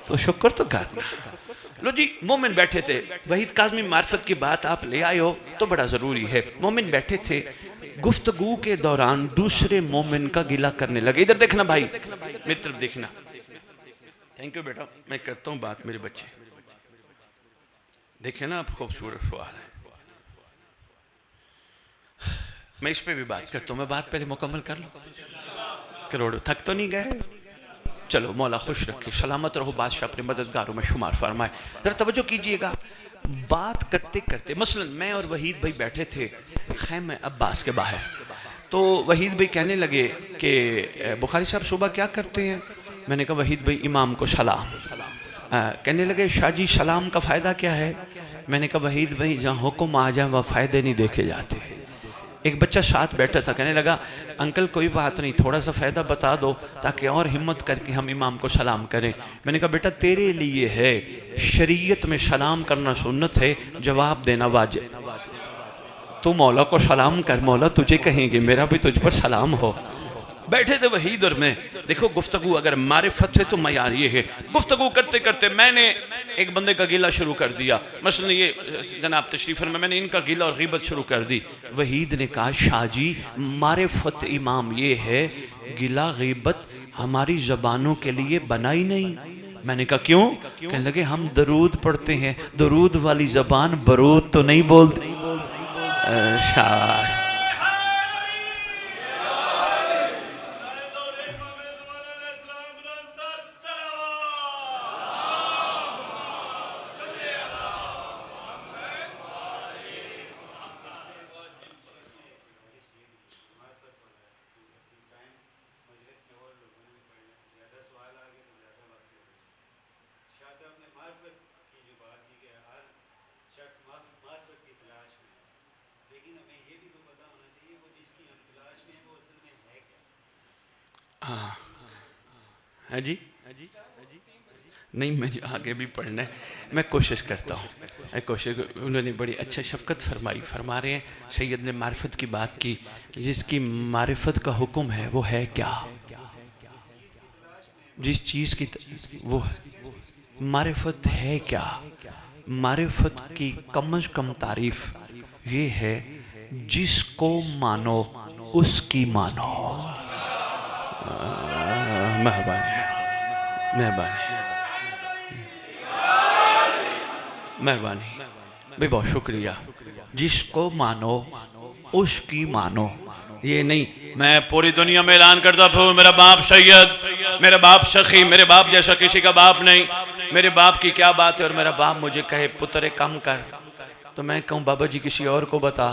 तो शुक्र तो करना। लो जी, मोमिन बैठे थे, वहीद काज़मी मार्फत की बात आप ले आए हो तो बड़ा ज़रूरी है। मोमिन बैठे थे, गुफ्तगू के दौरान दूसरे मोमिन का गिला करने लगे। इधर देखना भाई, मेरी तरफ देखना। थैंक यू बेटा, मैं करता हूँ बात मेरे बच्चे। देखे ना आप, खूबसूरत सवाल है, मैं इस पे भी बात करता हूँ। मैं बात पहले मुकम्मल कर लूँ, करोड़ों थक तो नहीं गए? चलो मौला खुश रखे, सलामत रहो, बादशाह अपने मददगारों में शुमार फरमाए। जरा तवज्जो कीजिएगा, बात करते करते मसलन मैं और वहीद भाई बैठे थे खैमे अब्बास के बाहर, तो वहीद भाई कहने लगे कि बुखारी साहब सुबह क्या करते हैं? मैंने कहा वहीद भाई इमाम को सलाम। कहने लगे शाह जी सलाम का फ़ायदा क्या है? मैंने कहा वहीद भाई जहाँ हुक्म आ जाए वह फ़ायदे नहीं देखे जाते। एक बच्चा साथ बैठा था, कहने लगा अंकल कोई बात नहीं, थोड़ा सा फ़ायदा बता दो ताकि और हिम्मत करके हम इमाम को सलाम करें। मैंने कहा बेटा तेरे लिए है, शरीयत में सलाम करना सुन्नत है, जवाब देना वाजिब। तू मौला को सलाम कर, मौला तुझे कहेंगे, मेरा भी तुझ पर सलाम हो। बैठे थे वहीद और मैं। देखो गुफ्तगू अगर मारिफत है तो मयार ये है। गुफ्तगू करते करते मैंने एक बंदे का गिला शुरू कर दिया, मसलन ये जनाब तशरीफ़न में मैंने इनका गिला और ग़ीबत शुरू कर दी। वहीद ने कहा शाह जी मारिफत इमाम ये है, गिला ग़ीबत हमारी ज़बानों के लिए बना ही नहीं। मैंने कहा क्यों? कहने लगे हम दरूद पढ़ते हैं, दरूद वाली ज़बान बरूद तो नहीं बोलती। शाह हाँ जी नहीं, मुझे आगे भी पढ़ना है, मैं कोशिश करता हूँ। कोशिश उन्होंने बड़ी अच्छा शफ़क़त फरमाई, फरमा रहे हैं सैयद ने मारिफत की बात की, जिसकी मारिफत का हुक्म है वो है क्या? जिस चीज़ की वो मारिफत है क्या? मारिफत की कम अज कम तारीफ ये है जिसको मानो उसकी मानो। मेहरबानी मेहरबानी मेहरबानी भाई, बहुत शुक्रिया। जिसको मानो उसकी मानो, ये नहीं मैं पूरी दुनिया में ऐलान करता हूँ मेरा बाप सैयद, मेरा बाप सखी, मेरे बाप जैसा किसी का बाप नहीं, मेरे बाप की क्या बात है। और मेरा बाप मुझे कहे पुत्र कम कर, तो मैं कहूँ बाबा जी किसी और को बता,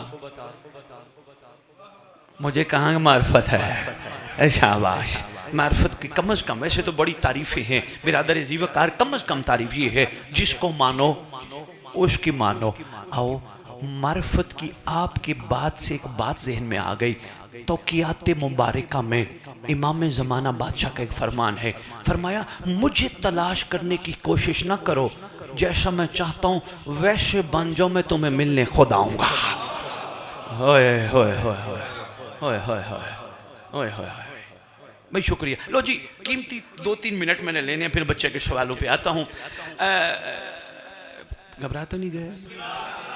मुझे कहाँ मार्फत है। शाबाश, मार्फत की कम अज़ कम, ऐसे तो बड़ी तारीफ़ें हैं बिरादर ज़ीवकार, कम अज़ कम तारीफ़ ये है जिसको मानो उसकी मानो। आओ मार्फत की आपकी बात से एक बात जहन में आ गई। तो क़ियात मुबारका में इमाम ज़माना बादशाह का एक फरमान है, फरमाया मुझे तलाश करने की कोशिश ना करो, जैसा मैं चाहता हूँ वैसे बन जाओ, मैं तुम्हें मिलने खुद आऊँगा। होए होए होए होए होए होए होए होए भाई, शुक्रिया। लो जी, कीमती 2-3 मिनट मैंने लेने हैं, फिर बच्चे के सवालों पे आता हूँ। घबरा तो नहीं गए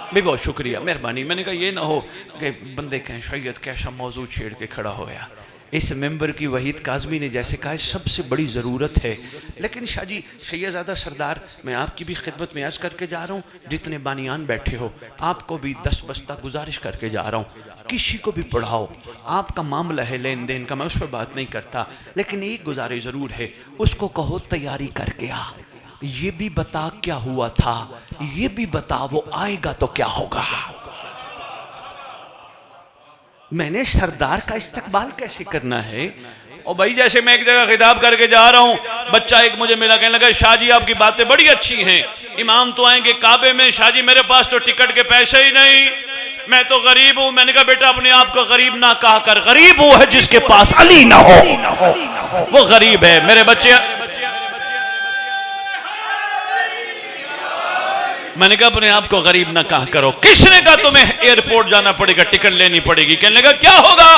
भाई? बहुत शुक्रिया, मेहरबानी। मैंने कहा ये ना हो कि बंदे कहें शैयद कैसा मौजू छेड़ के खड़ा हो गया। इस मेंबर की वहीद काज़मी ने जैसे कहा सबसे बड़ी ज़रूरत है, लेकिन शाह जी सैयदज़ादा सरदार, मैं आपकी भी खिदमत में अर्ज़ करके जा रहा हूँ, जितने बानियान बैठे हो आपको भी 10 बस्ता गुजारिश करके जा रहा हूँ, किसी को भी पढ़ाओ। आपका मामला है लेन देन का, मैं उस पर बात नहीं करता, लेकिन एक गुजारिश ज़रूर है, उसको कहो तैयारी करके आ, ये भी बता क्या हुआ था, ये भी बता वो आएगा तो क्या होगा। मैंने सरदार का इस्तकबाल कैसे करना है। और भाई जैसे मैं एक जगह खिताब करके जा रहा हूँ, बच्चा एक मुझे मिला, कहने लगा शाह जी आपकी बातें बड़ी अच्छी हैं, इमाम तो आएंगे काबे में, शाह जी मेरे पास तो टिकट के पैसे ही नहीं, मैं तो गरीब हूँ। मैंने कहा बेटा अपने आप को गरीब ना कहा कर, गरीब वो है जिसके पास अली ना हो, वो गरीब है। मेरे बच्चे, मैंने कहा अपने आप को गरीब ना कहा करो। किसने कहा तुम्हें एयरपोर्ट जाना पड़ेगा, टिकट लेनी पड़ेगी? कहने लगा क्या होगा?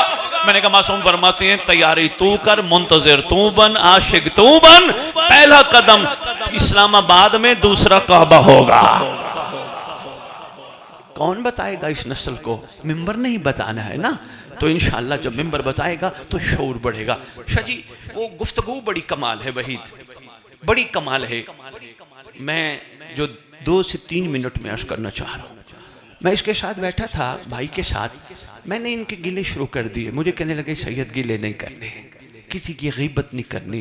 मैंने कहा मासूम फरमाते हैं तैयारी तू कर, मुंतजिर तू बन, आशिक तू बन, पहला कदम इस्लामाबाद में, दूसरा काबा होगा। कौन बताएगा इस नस्ल को? मिंबर नहीं बताना है ना, तो इंशाअल्लाह जब मिंबर बताएगा तो शऊर बढ़ेगा। शाह जी वो गुफ्तगू बड़ी कमाल है वहीद, बड़ी कमाल है। मैं जो 2 से 3 मिनट में अर्ज करना चाह रहा हूँ, मैं इसके साथ बैठा था भाई के साथ, मैंने इनके गिले शुरू कर दिए। मुझे कहने लगे सैयद गिले नहीं करने, किसी की गीबत नहीं करनी,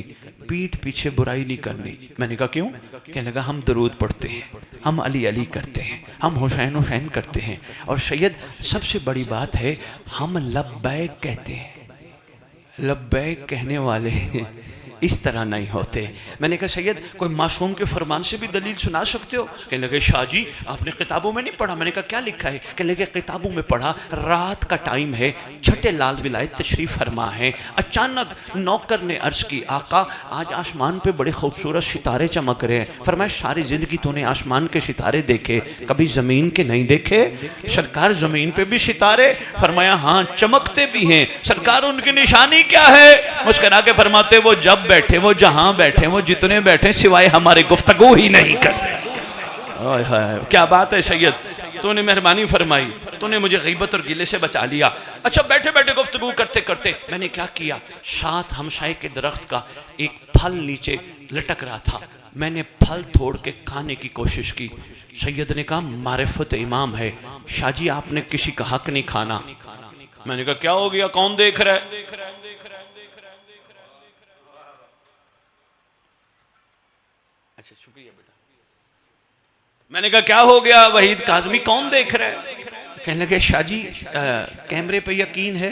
पीठ पीछे बुराई नहीं करनी। मैंने कहा क्यों? कहने लगा हम दरूद पढ़ते हैं, हम अली अली करते हैं, हम हुसैन हुसैन करते हैं, और सैयद सबसे बड़ी बात है हम लब्बैक कहते हैं। लब्बैक कहने वाले इस तरह नहीं होते। मैंने कहा सैयद कोई मासूम के फरमान से भी दलील सुना सकते हो? कहने लगे शाह जी आपने किताबों में नहीं पढ़ा। मैंने कहा क्या लिखा है? कहने लगे किताबों में पढ़ा, रात का टाइम है, छठे लाल विलायत तशरीफ़ फरमा है, अचानक नौकर ने अर्ज़ की आका आज आसमान पे बड़े खूबसूरत सितारे चमक रहे हैं। फरमाया सारी ज़िंदगी तूने आसमान के सितारे देखे, कभी ज़मीन के नहीं देखे? सरकार ज़मीन पे भी सितारे? फरमाया हाँ चमकते भी हैं। सरकार उनकी निशानी क्या है? मुस्कुरा के फरमाते वो जब बैठे, वो जहां बैठे, वो जितने बैठे सिवाय हमारे गुफ्तगू ही नहीं करते। क्या बात है सैयद, तूने मेहरबानी फरमाई, तूने मुझे गीबत और गिले से बचा लिया। अच्छा बैठे बैठे गुफ्तगू करते करते मैंने क्या किया, साथ हमसाये के दरख्त का एक फल नीचे लटक रहा था, मैंने फल तोड़ के खाने की कोशिश की। सैयद ने कहा मारिफत इमाम है, शाह जी आपने किसी का हक नहीं खाना। मैंने कहा क्या हो गया, कौन देख रहा है? अच्छा शुक्रिया बेटा। मैंने कहा क्या हो गया वहीद काज़मी, कौन देख रहा है? कहने लगे शाह जी कैमरे पे यकीन है?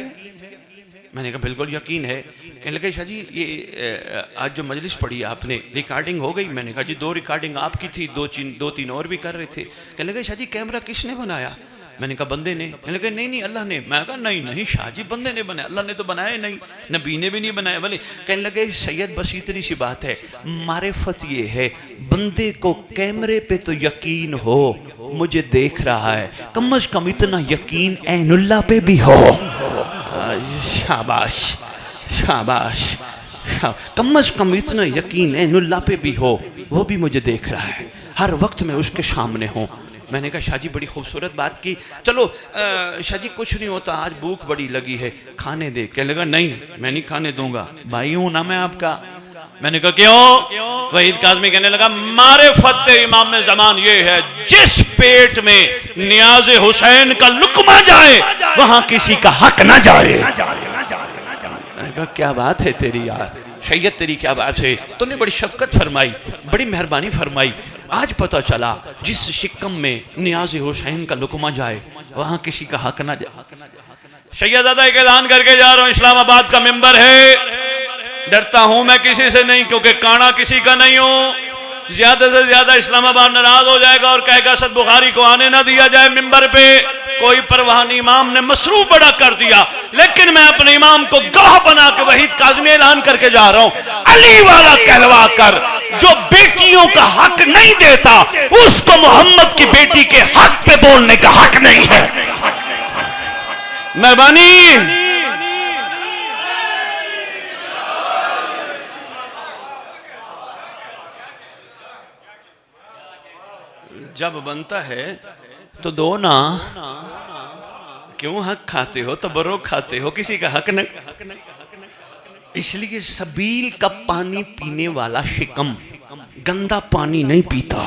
मैंने कहा बिल्कुल यकीन है। कहने लगे शाह जी ये आज जो मजलिस पढ़ी आपने रिकॉर्डिंग हो गई? मैंने कहा जी 2 रिकॉर्डिंग आपकी थी, 2-3 और भी कर रहे थे। कहने लगे शाह जी कैमरा किसने बनाया? मैंने कहा बंदे ने। कहने लगे नहीं अल्लाह ने। मैं कहा नहीं शाह जी बंदे ने बनाया, अल्लाह ने तो बनाया नहीं, नबी ने भी नहीं बनाया। बोले कहने लगे सैयद बस इतनी सी बात है, मारिफत ये है बंदे को कैमरे पे तो यकीन हो मुझे देख रहा है, कम अज कम इतना यकीन ऐनुल्लाह पे भी हो। शाबाश शाबाश, कम अज कम इतना यकीन ऐनुल्लाह पे भी हो, वो भी मुझे देख रहा है। हर वक्त मैं उसके सामने हूँ। मैंने कहा शाह जी बड़ी खूबसूरत बात की, चलो शाह जी कुछ नहीं होता, आज भूख बड़ी लगी है, खाने दे। कहने लगा नहीं मैं नहीं खाने दूंगा, भाई हूं ना मैं आपका। मैंने कहा क्यों? वहीद काज़मी कहने लगा मारिफत इमाम ज़मान ये है, जिस पेट में नियाज़ हुसैन का लुकमा जाए वहां किसी का हक ना जाए। मैंने कहा क्या बात है तेरी यार, सैयद तेरी क्या बात है, तूने बड़ी शफकत फरमाई, बड़ी मेहरबानी फरमाई। आज पता चला जिस शिकम में नियाज़ हुसैन का लुकमा जाए वहां किसी का हक ना जाए। सैयदादा एक ऐलान करके जा रहा हूं, इस्लामाबाद का मिंबर है, डरता हूं मैं किसी से नहीं, क्योंकि काना किसी का नहीं हूं। ज्यादा से ज्यादा इस्लामाबाद नाराज हो जाएगा और कहेगा सद बुखारी को आने ना दिया जाए मिंबर पे। कोई परवाह नहीं, इमाम ने मसरूफ बड़ा कर दिया, लेकिन मैं अपने इमाम को गवाह बना के वहीद काज़मी ऐलान करके जा रहा हूं, अली वाला कहलवा कर जो बेटियों का हक नहीं देता उसको मोहम्मद की बेटी के हक पे बोलने का हक नहीं है। मेहरबानी। जब बनता है तो दो ना, क्यों हक खाते हो, तबर्रुक खाते हो, किसी का हक न। इसलिए सबील का पानी पीने वाला शिकम गंदा पानी नहीं पीता।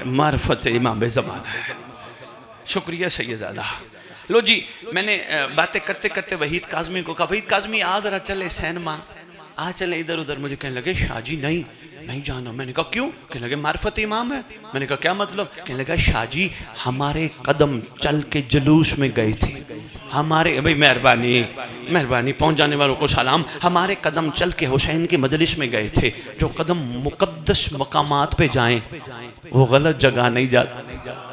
मार्फत इमाम ज़मान है। शुक्रिया सैयदादा। लो जी, मैंने बातें करते करते वहीद काज़मी को कहा, वहीद काज़मी आ जरा चले सैनमा, आ चले इधर उधर। मुझे कहने लगे शाह जी नहीं नहीं जाना। मैंने कहा क्यों? कहने लगे मार्फत इमाम है। मैंने कहा क्या मतलब? कहने लगा शाह जी हमारे कदम चल के जुलूस में गए थे, हमारे भाई मेहरबानी मेहरबानी पहुंच जाने वालों को सलाम, हमारे कदम चल के हुसैन की मजलिस में गए थे। जो कदम मुकद्दस मकामात पे जाएं वो गलत जगह नहीं जाते।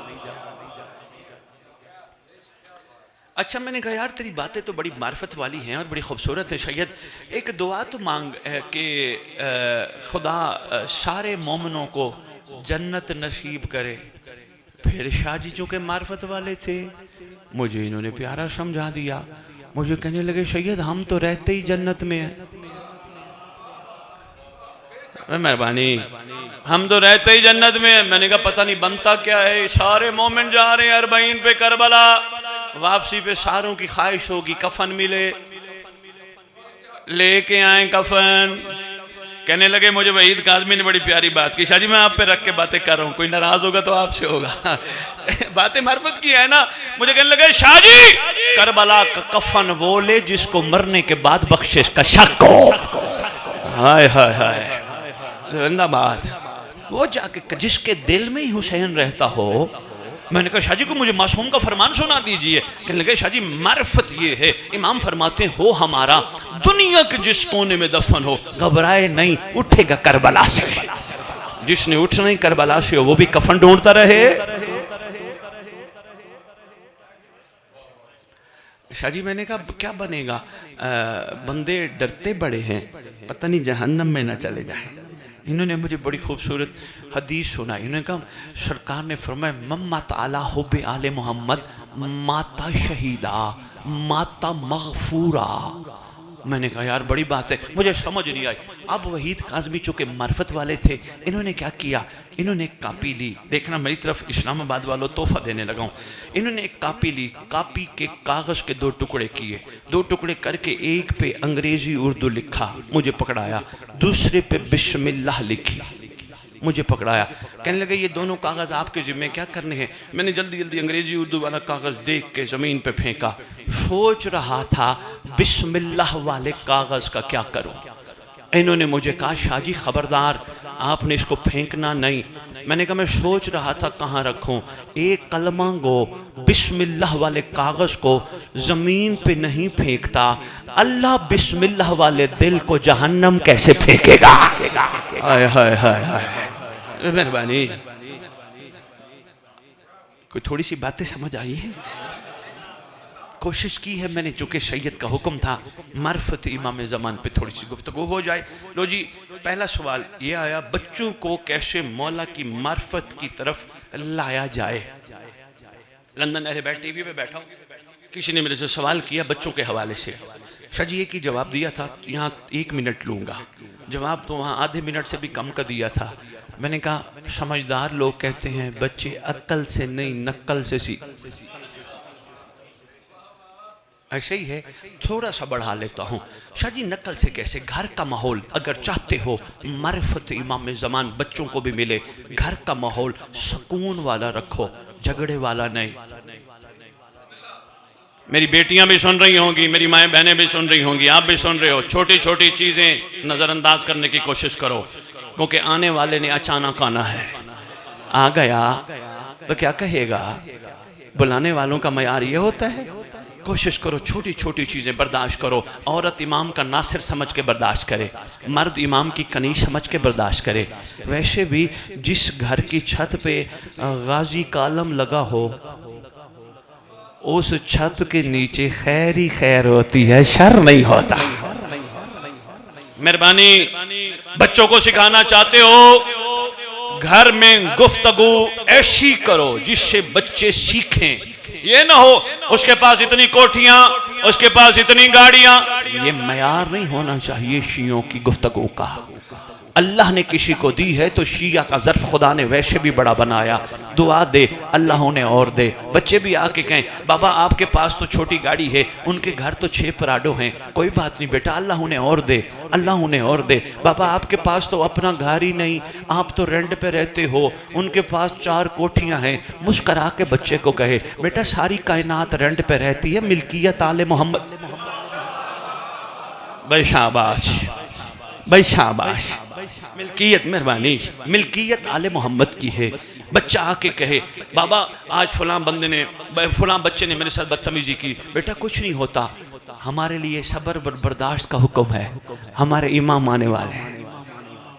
अच्छा, मैंने कहा यार तेरी बातें तो बड़ी मार्फत वाली हैं और बड़ी खूबसूरत है सैयद, एक दुआ तो मांग कि खुदा सारे मोमिनों को जन्नत नसीब करे। फिर शाह जी चूँकि मार्फत वाले थे, मुझे इन्होंने प्यारा समझा दिया। मुझे कहने लगे सैयद हम तो रहते ही जन्नत में हैं। मेहरबानी, हम तो रहते ही जन्नत में हैं। मैंने कहा पता नहीं बनता क्या है, सारे मोमिन जा रहे हैं अरबईन पे करबला, वापसी पे सारों की ख्वाहिश होगी कफन मिले, लेके आए कफन। कहने लगे मुझे वहीद काज़मी ने बड़ी प्यारी बात की, शाह जी मैं आप पे रख के बातें कर रहा हूँ, कोई नाराज होगा तो आपसे होगा। बातें मार्फत की है ना। मुझे कहने लगे शाह जी करबला का कफन वो ले जिसको मरने के बाद बख्शिश का शक हो। हाय हाय हाय, जिंदाबाद। वो जाके जिसके दिल में ही हुसैन रहता हो। मैंने कहा शाह जी को मुझे मासूम का फरमान सुना दीजिए। कहने लगे शाह जी मार्फत ये है, इमाम फरमाते हो हमारा दुनिया के जिस कोने में दफन हो घबराए नहीं, उठेगा करबला से। जिसने उठना ही करबला से हो वो भी कफन ढूंढता रहे। शाह जी मैंने कहा क्या बनेगा, बंदे डरते बड़े हैं, पता नहीं जहन्नम में ना चले जाए। इन्होंने मुझे बड़ी खूबसूरत हदीस सुनाई। इन्होंने कहा सरकार ने फरमाया मम्मत आला हुब्बे आले मोहम्मद माता शहीदा माता मगफूरा। मैंने कहा यार बड़ी बात है, मुझे समझ नहीं आई। अब वहीद काज़मी चूँकि मार्फत वाले थे, इन्होंने क्या किया, इन्होंने एक कापी ली। देखना मेरी तरफ इस्लामाबाद वालों तोहफा देने लगा हूँ। इन्होंने एक कापी ली, कापी के कागज़ के 2 टुकड़े किए, 2 टुकड़े करके एक पे अंग्रेज़ी उर्दू लिखा, मुझे पकड़ाया, दूसरे पे बिस्मिल्लाह लिखी, मुझे पकड़ाया। कहने लगे ये दोनों कागज़ आपके ज़िम्मे क्या करने हैं। मैंने जल्दी जल्दी अंग्रेज़ी उर्दू वाला कागज़ देख के ज़मीन पे फेंका। सोच रहा था बिस्मिल्लाह वाले कागज़ का क्या करूं। इन्होंने मुझे कहा शाह जी खबरदार आपने इसको फेंकना नहीं। मैंने कहा मैं सोच रहा था कहाँ रखूं। एक कलमा को बिस्मिल्लाह वाले कागज़ को ज़मीन पे नहीं फेंकता, अल्लाह बिस्मिल्लाह वाले दिल को जहन्नम कैसे फेंकेगा। हाय हाय हाय हाय, मेहरबानी। कोई थोड़ी सी बातें समझ आई है? कोशिश की है मैंने, चूँकि सैयद का हुक्म था मार्फत इमाम ज़मान पे थोड़ी सी गुफ्तगू हो जाए। लो जी, पहला सवाल ये आया बच्चों को कैसे मौला की मार्फत की तरफ लाया जाए। लंदन अहले बैठ टीवी पे बैठा हूँ, किसी ने मेरे से सवाल किया बच्चों के हवाले से। शाह जी एक ही जवाब दिया था, यहाँ 1 मिनट लूँगा। जवाब तो वहाँ आधे मिनट से भी कम का दिया था। मैंने कहा समझदार लोग कहते हैं बच्चे अक्ल से नहीं नक्ल से सीख। ऐसे ही है, थोड़ा सा बढ़ा लेता हूँ। शाह जी नकल से कैसे? घर का माहौल अगर चाहते हो मारिफत इमाम ज़मान बच्चों को भी मिले, घर का माहौल सुकून वाला रखो, झगड़े वाला नहीं। मेरी बेटियां भी सुन रही होंगी, मेरी माएँ बहनें भी सुन रही होंगी, आप भी सुन रहे हो। छोटी छोटी चीज़ें नज़रअंदाज करने की कोशिश करो, क्योंकि आने वाले ने अचानक आना है। आ गया तो क्या कहेगा? बुलाने वालों का मयार ये होता है। कोशिश करो छोटी छोटी चीज़ें बर्दाश्त करो। औरत इमाम का नासिर समझ के बर्दाश्त करे, मर्द इमाम की कनीज समझ के बर्दाश्त करे। वैसे भी जिस घर की छत पे गाजी कालम लगा हो, उस छत के नीचे खैर ही खैर होती है, शर नहीं होता। मेहरबानी, बच्चों को सिखाना चाहते हो, घर में गुफ्तगू ऐसी करो जिससे बच्चे सीखें। ये ना हो उसके पास इतनी कोठियां, उसके पास इतनी गाड़ियां। ये मयार नहीं होना चाहिए शियों की गुफ्तगू का। अल्लाह ने किसी को दी है तो शिया का ज़र्फ खुदा ने वैसे भी बड़ा बनाया। दुआ दे, अल्लाह उन्हें और दे। बच्चे भी आके कहें बाबा आपके पास तो छोटी गाड़ी है, उनके घर तो 6 पराडो हैं। कोई बात नहीं बेटा, अल्लाह उन्हें और दे, अल्लाह उन्हें और दे। बाबा आपके पास तो अपना घर ही नहीं, आप तो रेंट पे रहते हो, उनके पास 4 कोठियाँ हैं। मुस्करा के बच्चे को कहे बेटा सारी कायनात रेंट पे रहती है, मिल्कियत आले मोहम्मद। भाई शाबाश, भाई शाबाश। मिल्कियत, मेहरबानी, मिल्कियत आले मोहम्मद की है। बच्चा आके कहे बाबा आज फलां बंदे ने, फलां बच्चे ने मेरे साथ बदतमीजी की। बेटा कुछ नहीं होता, हमारे लिए सब्र बर्दाश्त का हुक्म है, हमारे इमाम आने वाले हैं।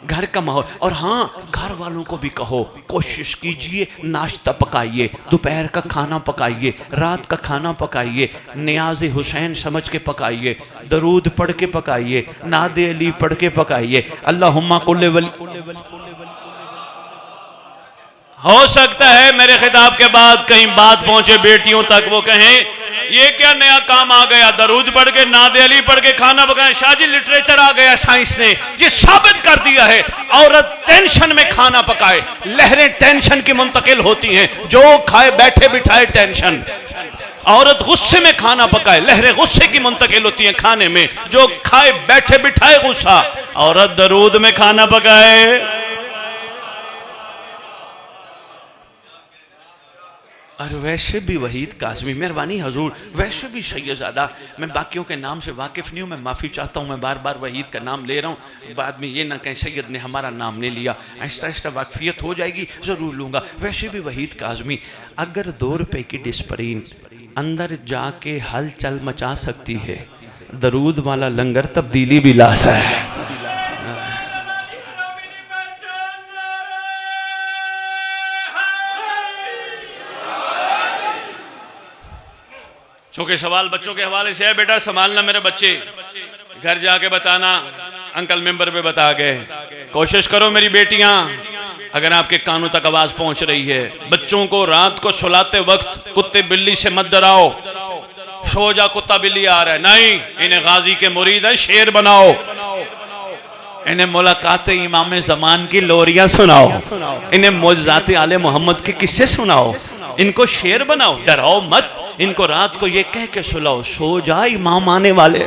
घर का माहौल। और हाँ, घर वालों को भी कहो कोशिश कीजिए नाश्ता पकाइए, दोपहर का खाना पकाइए, रात का खाना पकाइए, नियाज़ हुसैन समझ के पकाइए, दरूद पढ़ के पकाइए, नादे अली पढ़ के पकाइए। अल्लाहुम्मा कुल्ले वली। हो सकता है मेरे खिताब के बाद कहीं बात पहुंचे बेटियों तक, वो कहें ये क्या नया काम आ गया, दरूद पढ़ के नादे अली पढ़ के खाना पकाएं। शाहजी लिटरेचर आ गया, साइंस ने ये साबित कर दिया है औरत टेंशन में खाना पकाए। लहरें टेंशन की मुंतकिल होती हैं, जो खाए बैठे बिठाए टेंशन। औरत गुस्से में खाना पकाए, लहरें गुस्से की मुंतकिल होती हैं खाने में, जो खाए बैठे बिठाए गुस्सा। औरत दरूद में खाना पकाए। और वैसे भी वहीद काज़मी, मेहरबानी हजूर, वैसे भी सैयदज़ादा, मैं बाकियों के नाम से वाकिफ़ नहीं हूँ, मैं माफ़ी चाहता हूँ, मैं बार बार वहीद का नाम ले रहा हूँ, बाद में ये ना कहें सैयद ने हमारा नाम नहीं लिया। आहिस्ता आहिस्ता वाकफियत हो जाएगी, ज़रूर लूँगा। वैसे भी वहीद काज़मी, अगर 2 रुपये की डिस्प्रिन अंदर जाके हलचल मचा सकती है, दरूद वाला लंगर तब्दीली भी ला सकता है। चूंकि सवाल बच्चों के हवाले से है, बेटा संभालना मेरे बच्चे, घर जाके बताना, अंकल मेंबर पे बता गए। कोशिश करो मेरी बेटियां, अगर आपके कानों तक आवाज पहुंच रही है, बच्चों को रात को सुलाते वक्त कुत्ते बिल्ली से मत डराओ। सो जा कुत्ता बिल्ली आ रहा है, नहीं, इन्हें गाजी के मुरीद है, शेर बनाओ। इन्हें मुलाकात इमाम ज़मान की लोरियां सुनाओ, इन्हें मौजज़ात आले मोहम्मद के किस्से सुनाओ, इनको शेर बनाओ, डराओ मत। इनको रात को ये कह के सुलाओ, सो जा इमाम आने वाले।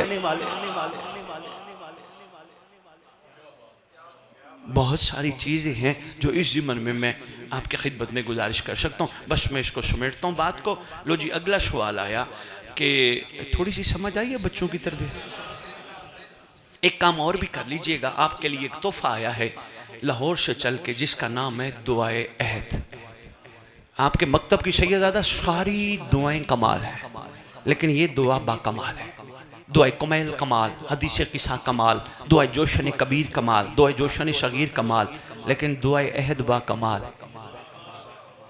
बहुत सारी चीज़ें हैं जो इस ज़िम्मन में मैं आपके खिदमत में गुजारिश कर सकता हूँ। बस मैं इसको समेटता हूँ बात को। लो जी, अगला सवाल आया कि थोड़ी सी समझ आई है बच्चों की तरबियत। एक काम और भी कर लीजिएगा, आपके लिए एक तोहफा आया है लाहौर से चल के, जिसका नाम है दुआए अहद। आपके मकतब की सैयदज़ादा सारी दुआएं कमाल है, लेकिन ये दुआ बाकमाल है। दुआ कुमैल कमाल, हदीस किस्सा कमाल, दुआ जोशन कबीर कमाल, दुआ जोशन सगीर कमाल, लेकिन दुआ अहद बाकमाल।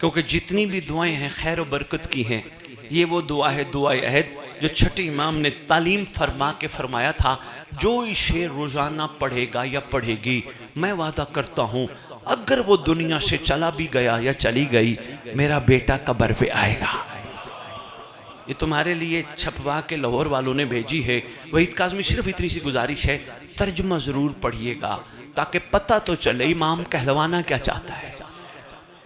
क्योंकि जितनी भी दुआएं हैं खैर व बरकत की हैं। ये वो दुआ है दुआ अहद जो छठे इमाम ने तालीम फरमा के फरमाया था, जो इसे रोज़ाना पढ़ेगा या पढ़ेगी, मैं वादा करता हूँ अगर वो दुनिया से चला भी गया या चली गई, मेरा बेटा कब्र पे आएगा। ये तुम्हारे लिए छपवा के लाहौर वालों ने भेजी है। वहीद काज़मी, सिर्फ इतनी सी गुजारिश है, तर्जुमा ज़रूर पढ़िएगा ताकि पता तो चले इमाम कहलवाना क्या चाहता है।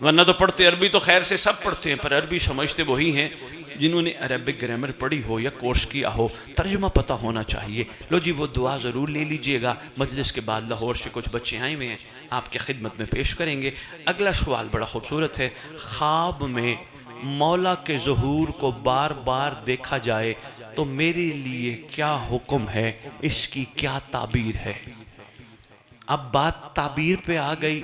वरना तो पढ़ते अरबी तो खैर से सब पढ़ते हैं, पर अरबी समझते वही हैं जिन्होंने अरबिक ग्रामर पढ़ी हो या कोर्स किया हो, तर्जुमा पता होना चाहिए। लो जी, वो दुआ ज़रूर ले लीजिएगा। मजलिस के बाद लाहौर से कुछ बच्चे आए हुए हैं, आपके खिदमत में पेश करेंगे। अगला सवाल बड़ा खूबसूरत है। ख्वाब में मौला के ज़हूर को बार बार देखा जाए तो मेरे लिए क्या हुक्म है, इसकी क्या ताबीर है? अब बात ताबीर पे आ गई।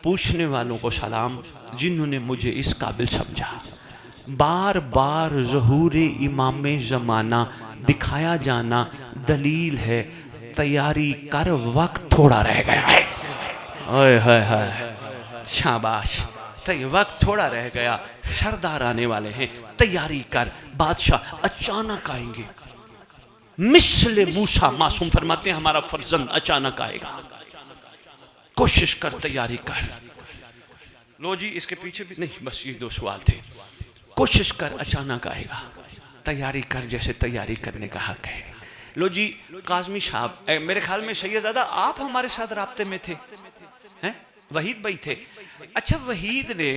पूछने वालों को सलाम जिन्होंने मुझे इस काबिल समझा। बार बार ज़हूर इमाम ज़माना दिखाया जाना दलील है, तैयारी कर, वक्त थोड़ा रह गया है। ओए हाय हाय, शाबाश, वक्त थोड़ा रह गया, सरदार आने वाले हैं, तैयारी कर। बादशाह अचानक आएंगे, मिस्ले मूसा मासूम फरमाते हैं हमारा फर्जंद अचानक आएगा, कोशिश कर, तैयारी कर। लो जी, इसके पीछे भी नहीं, बस ये 2 सवाल थे। कोशिश कर, अचानक आएगा, तैयारी कर, जैसे तैयारी करने का हक है। लो जी, काज़मी साहब, मेरे ख्याल में सैयदज़ादा आप हमारे साथ राब्ते में थे, हैं? वहीद भाई थे। अच्छा, वहीद ने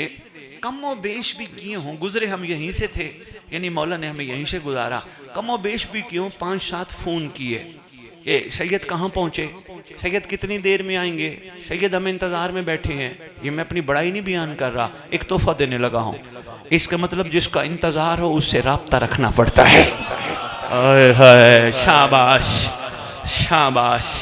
कमो बेश भी किए हों, गुजरे हम यहीं से थे, यानी मौला ने हमें यहीं से गुजारा, कमो बेश भी क्यों 5-7 फ़ोन किए, ये सैयद कहाँ पहुँचे, सैयद कितनी देर में आएंगे, सैयद हम इंतज़ार में बैठे हैं। ये मैं अपनी बड़ाई नहीं बयान कर रहा, एक तोहफा देने लगा हूँ। इसका मतलब जिसका इंतज़ार हो उससे राब्ता रखना पड़ता है। शाबाश शाबाश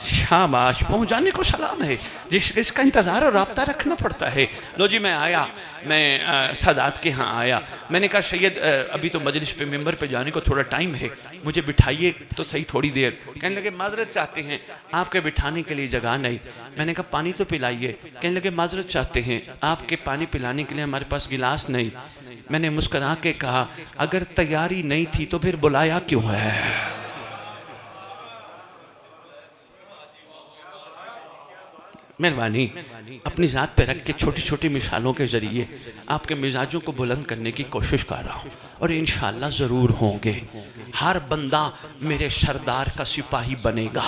शाबाश, पहुँचाने को सलाम है, जिसका इंतज़ार और राब्ता रखना पड़ता है। लो जी, मैं आया, मैं सादात के यहाँ आया, मैंने कहा सैयद अभी तो मजलिस पे मेंबर पे जाने को थोड़ा टाइम है, मुझे बिठाइए तो सही थोड़ी देर। कहने लगे माजरत चाहते हैं, आपके बिठाने के लिए जगह नहीं। मैंने कहा पानी तो पिलाइए। कहने लगे माजरत चाहते हैं, आपके पानी पिलाने के लिए हमारे पास गिलास नहीं। मैंने मुस्करा के कहा अगर तैयारी नहीं थी तो फिर बुलाया क्यों है? मेहरबानी अपनी ज़ात पे रख के छोटी छोटी मिसालों के ज़रिए आपके मिजाजों को बुलंद करने की कोशिश कर रहा हूँ, और इंशाअल्लाह ज़रूर होंगे। हर बंदा मेरे सरदार का सिपाही बनेगा,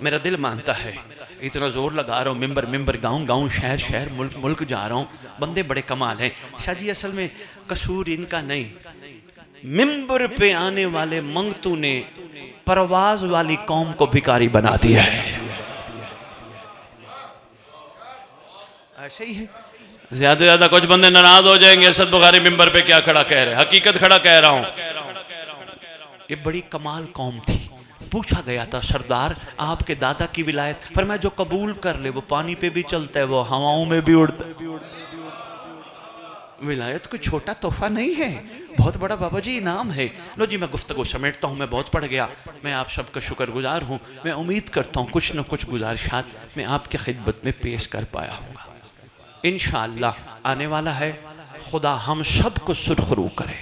मेरा दिल मानता है। इतना ज़ोर लगा रहा हूँ, मिंबर मिंबर, गाँव गाँव, शहर शहर, मुल्क मुल्क जा रहा हूँ, बंदे बड़े कमाल हैं। शाहजी असल में कसूर इनका नहीं, मिंबर पे आने वाले मंगतू ने परवाज वाली कौम को भिखारी बना दिया है। ऐसे ही है। ज्यादा से ज्यादा कुछ बंदे नाराज हो जाएंगे, असद बुखारी मिंबर पे क्या खड़ा कह रहे, हकीकत खड़ा कह रहा हूं। ये बड़ी कमाल कौम थी। पूछा गया था सरदार आपके दादा की विलायत, फरमाया जो कबूल कर ले वो पानी पे भी चलता है, वो हवाओं में भी उड़ता है। विलायत कोई छोटा तोहफा नहीं है, बहुत बड़ा बाबा जी इनाम है। लो जी, मैं गुफ्तगू समेटता हूँ, मैं बहुत पढ़ गया, मैं आप सबका शुक्रगुजार हूँ। मैं उम्मीद करता हूँ कुछ न कुछ गुजारिशात मैं आपके खिदमत में पेश कर पाया हूँ। इंशाअल्लाह आने वाला है, खुदा हम सब को सुरखरू करे,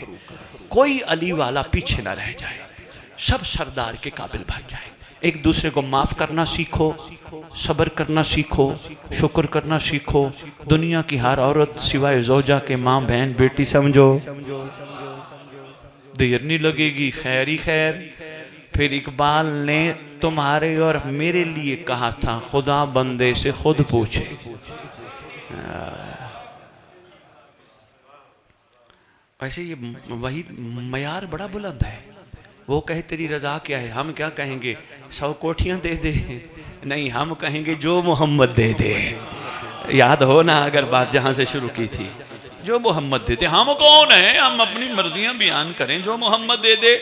कोई अली वाला पीछे ना रह जाए, सब सरदार के काबिल बन जाए। एक दूसरे को माफ़ करना सीखो, सब्र करना सीखो, शुक्र करना सीखो। दुनिया की हर औरत सिवाय जोजा के माँ बहन बेटी समझो, देर नहीं लगेगी, खैर ही खैर। फिर इकबाल ने तुम्हारे और मेरे लिए कहा था, खुदा बंदे से खुद पूछे। वैसे ये वही मयार बड़ा बुलंद है। वो कहे तेरी रजा क्या है, हम क्या कहेंगे 100 कोठियां दे दे, नहीं हम कहेंगे जो मोहम्मद दे दे। याद हो ना अगर बात जहां से शुरू की थी, जो मोहम्मद दे दे। हम कौन है, हम अपनी मर्जियां बयान करें, जो मोहम्मद दे दे।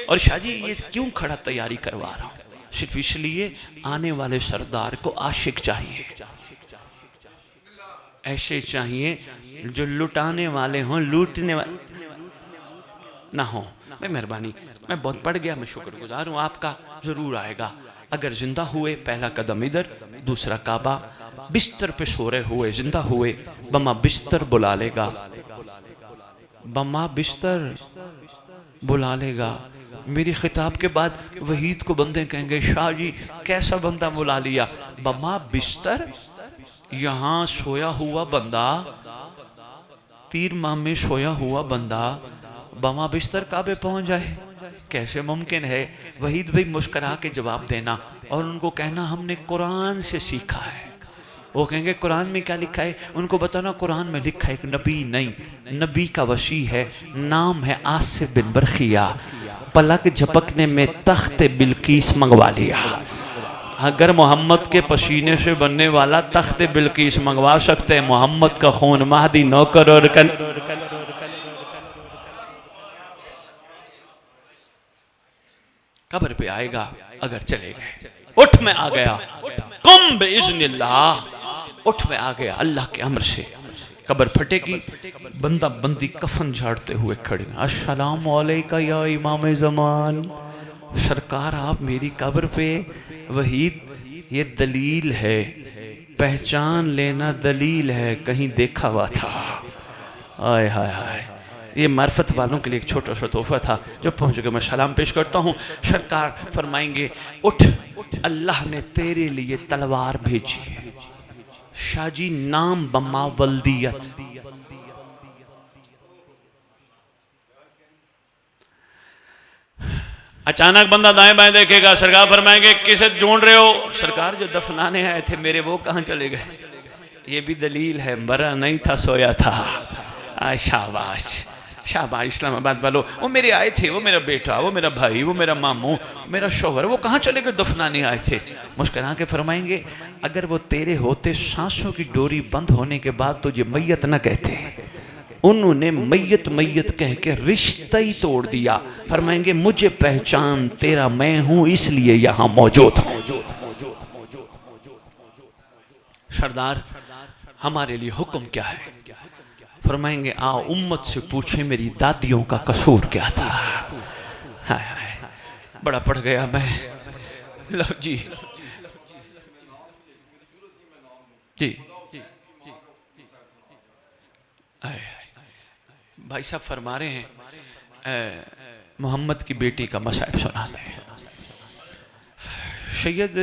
और शाहजी ये क्यों खड़ा तैयारी करवा रहा हूँ, सिर्फ इसलिए आने वाले सरदार को आशिक चाहिए, ऐसे चाहिए जो लुटाने वाले हों, लूटने वाले ना हो। मैं मेहरबानी, मैं बहुत पढ़ गया, मैं शुक्रगुजार हूँ आपका। ज़रूर आएगा अगर जिंदा हुए, पहला कदम इधर, दूसरा काबा। बिस्तर पे सो रहे हुए जिंदा हुए, बम्मा बिस्तर बुला लेगा, बम्मा बिस्तर बुला लेगा। मेरी खिताब के बाद वहीद को बंदे कहेंगे शाह जी कैसा बंदा बुला लिया, बम्मा बिस्तर। यहाँ सोया हुआ बंदा, तीर माह में सोया हुआ बंदा, बमा बिस्तर काबे पहुंच जाए। कैसे मुमकिन है? वहीद भाई मुस्करा के जवाब देना और उनको कहना हमने कुरान से सीखा है। वो कहेंगे कुरान में क्या लिखा है? उनको बताना कुरान में लिखा है एक नबी नहीं, नबी का वसी है, नाम है आसिफ बिन बरखिया, पलक झपकने में तख्त बिल्कीस मंगवा लिया। अगर मोहम्मद के पसीने से बनने वाला तख्त बिल्कीस मंगवा सकते हैं, मोहम्मद का खून महदी नौकर और कब्र पे आएगा अगर चले गए। उठ में आ गया, कुम बिइज़्निल्लाह, उठ में आ गया अल्लाह के अम्र से। कब्र फटेगी, बंदा बंदी कफन झाड़ते हुए खड़े, अस्सलामु अलैका या इमाम ज़मान, सरकार आप मेरी कब्र पे। वहीद ये दलील है, पहचान लेना दलील है, कहीं देखा हुआ था। आय हाय हाय, ये मार्फत वालों के लिए एक छोटा सा तोहफा था जो पहुंच गया। मैं सलाम पेश करता हूँ। सरकार फरमाएंगे उठ, अल्लाह ने तेरे लिए तलवार भेजी है, शाजी नाम बम्मा वल्दियत। अचानक बंदा दाएं बाएं देखेगा, सरकार फरमाएंगे किसे ढूंढ रहे हो? सरकार जो दफनाने आए थे मेरे, वो कहाँ चले गए? ये भी दलील है, मरा नहीं था, सोया था। शाबाश शाबाश इस्लामाबाद वालों, वो मेरे आए थे, वो मेरा बेटा, वो मेरा भाई, वो मेरा मामू, मेरा शौहर, वो कहाँ चले गए? दफनाने आए थे। मुस्कुरा के फरमाएंगे अगर वो तेरे होते, सांसों की डोरी बंद होने के बाद तुझे मैयत न कहते, उन्होंने मैयत मैयत कह के रिश्ता ही तोड़ दिया। फरमाएंगे मुझे पहचान, तेरा मैं हूं इसलिए यहां मौजूद हूं। सरदार हमारे लिए हुक्म क्या है? फरमाएंगे आओ उम्मत से पूछे मेरी दादियों का कसूर क्या था। हाय हाय, बड़ा पड़ गया मैं। लो जी जी भाई साहब फरमा रहे हैं मोहम्मद की बेटी का मसाइब सुनाते हैं। सैयद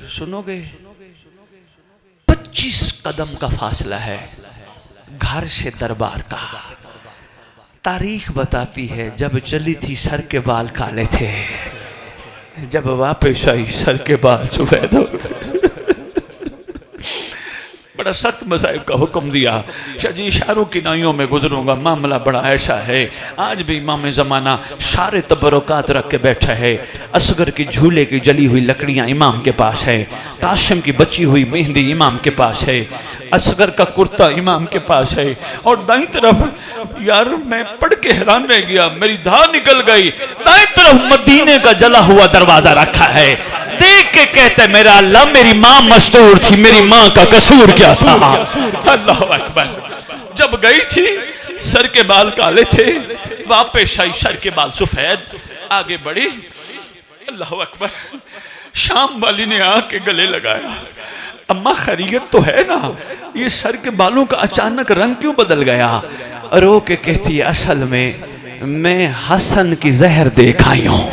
सुनोगे, 25 कदम का फासला है घर से दरबार का। तारीख बताती है जब चली थी सर के बाल काले थे, जब वापस आई सर के बाल सफेद हो गए। बड़ा सख्त मसाइब का हुक्म दिया। शाजी इशारों की नाइयों में गुजरूंगा, मामला बड़ा ऐसा है। आज भी इमाम ज़माना सारे तबरुकात रख के बैठा है। असगर की झूले की जली हुई लकड़ियां इमाम के पास है, काशिम की बची हुई मेहंदी इमाम के पास है, असगर का कुर्ता इमाम के पास है। और दाईं तरफ यार मैं पढ़ के हैरान रह गया, मेरी धार निकल गई। दाईं तरफ मदीने का जला हुआ दरवाजा रखा है। देख के कहते मेरा अल्लाह मेरी माँ मस्तूर थी, मेरी माँ का कसूर क्या था? अल्लाह अकबर। जब गई थी सर के बाल काले थे, वापस आई सर के बाल सफेद। आगे बढ़ी, अल्लाह अकबर। शाम वाली ने आके गले लगाया, अम्मा खैरियत तो है ना? ये सर के बालों का अचानक रंग क्यों बदल गया? रो के कहती है असल में मैं हसन की जहर देख आई हूँ,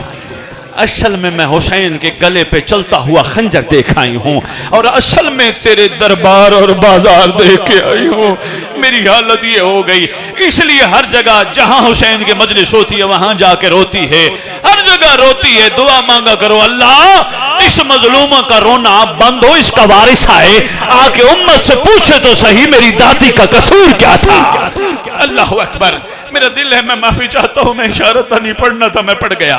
असल में मैं हुसैन के गले पे चलता हुआ खंजर देख आई हूँ, और असल में तेरे दरबार और बाजार देख के आई हूँ। मेरी हालत ये हो गई, इसलिए हर जगह जहाँ हुसैन की मजलिस होती है वहां जाके रोती है, हर जगह रोती है। दुआ मांगा करो अल्लाह इस मजलूमा का रोना आप बंद हो, इसका वारिस आए आके उम्मत से पूछे तो सही मेरी दादी का कसूर क्या था। अल्लाह अकबर। मेरा दिल है, मैं माफी चाहता हूँ, मैं इशारत नहीं पढ़ना था, मैं पढ़ गया।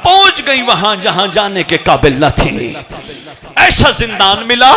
पहुंच गई वहां जहां जाने के काबिल न थी। ऐसा जिंदान मिला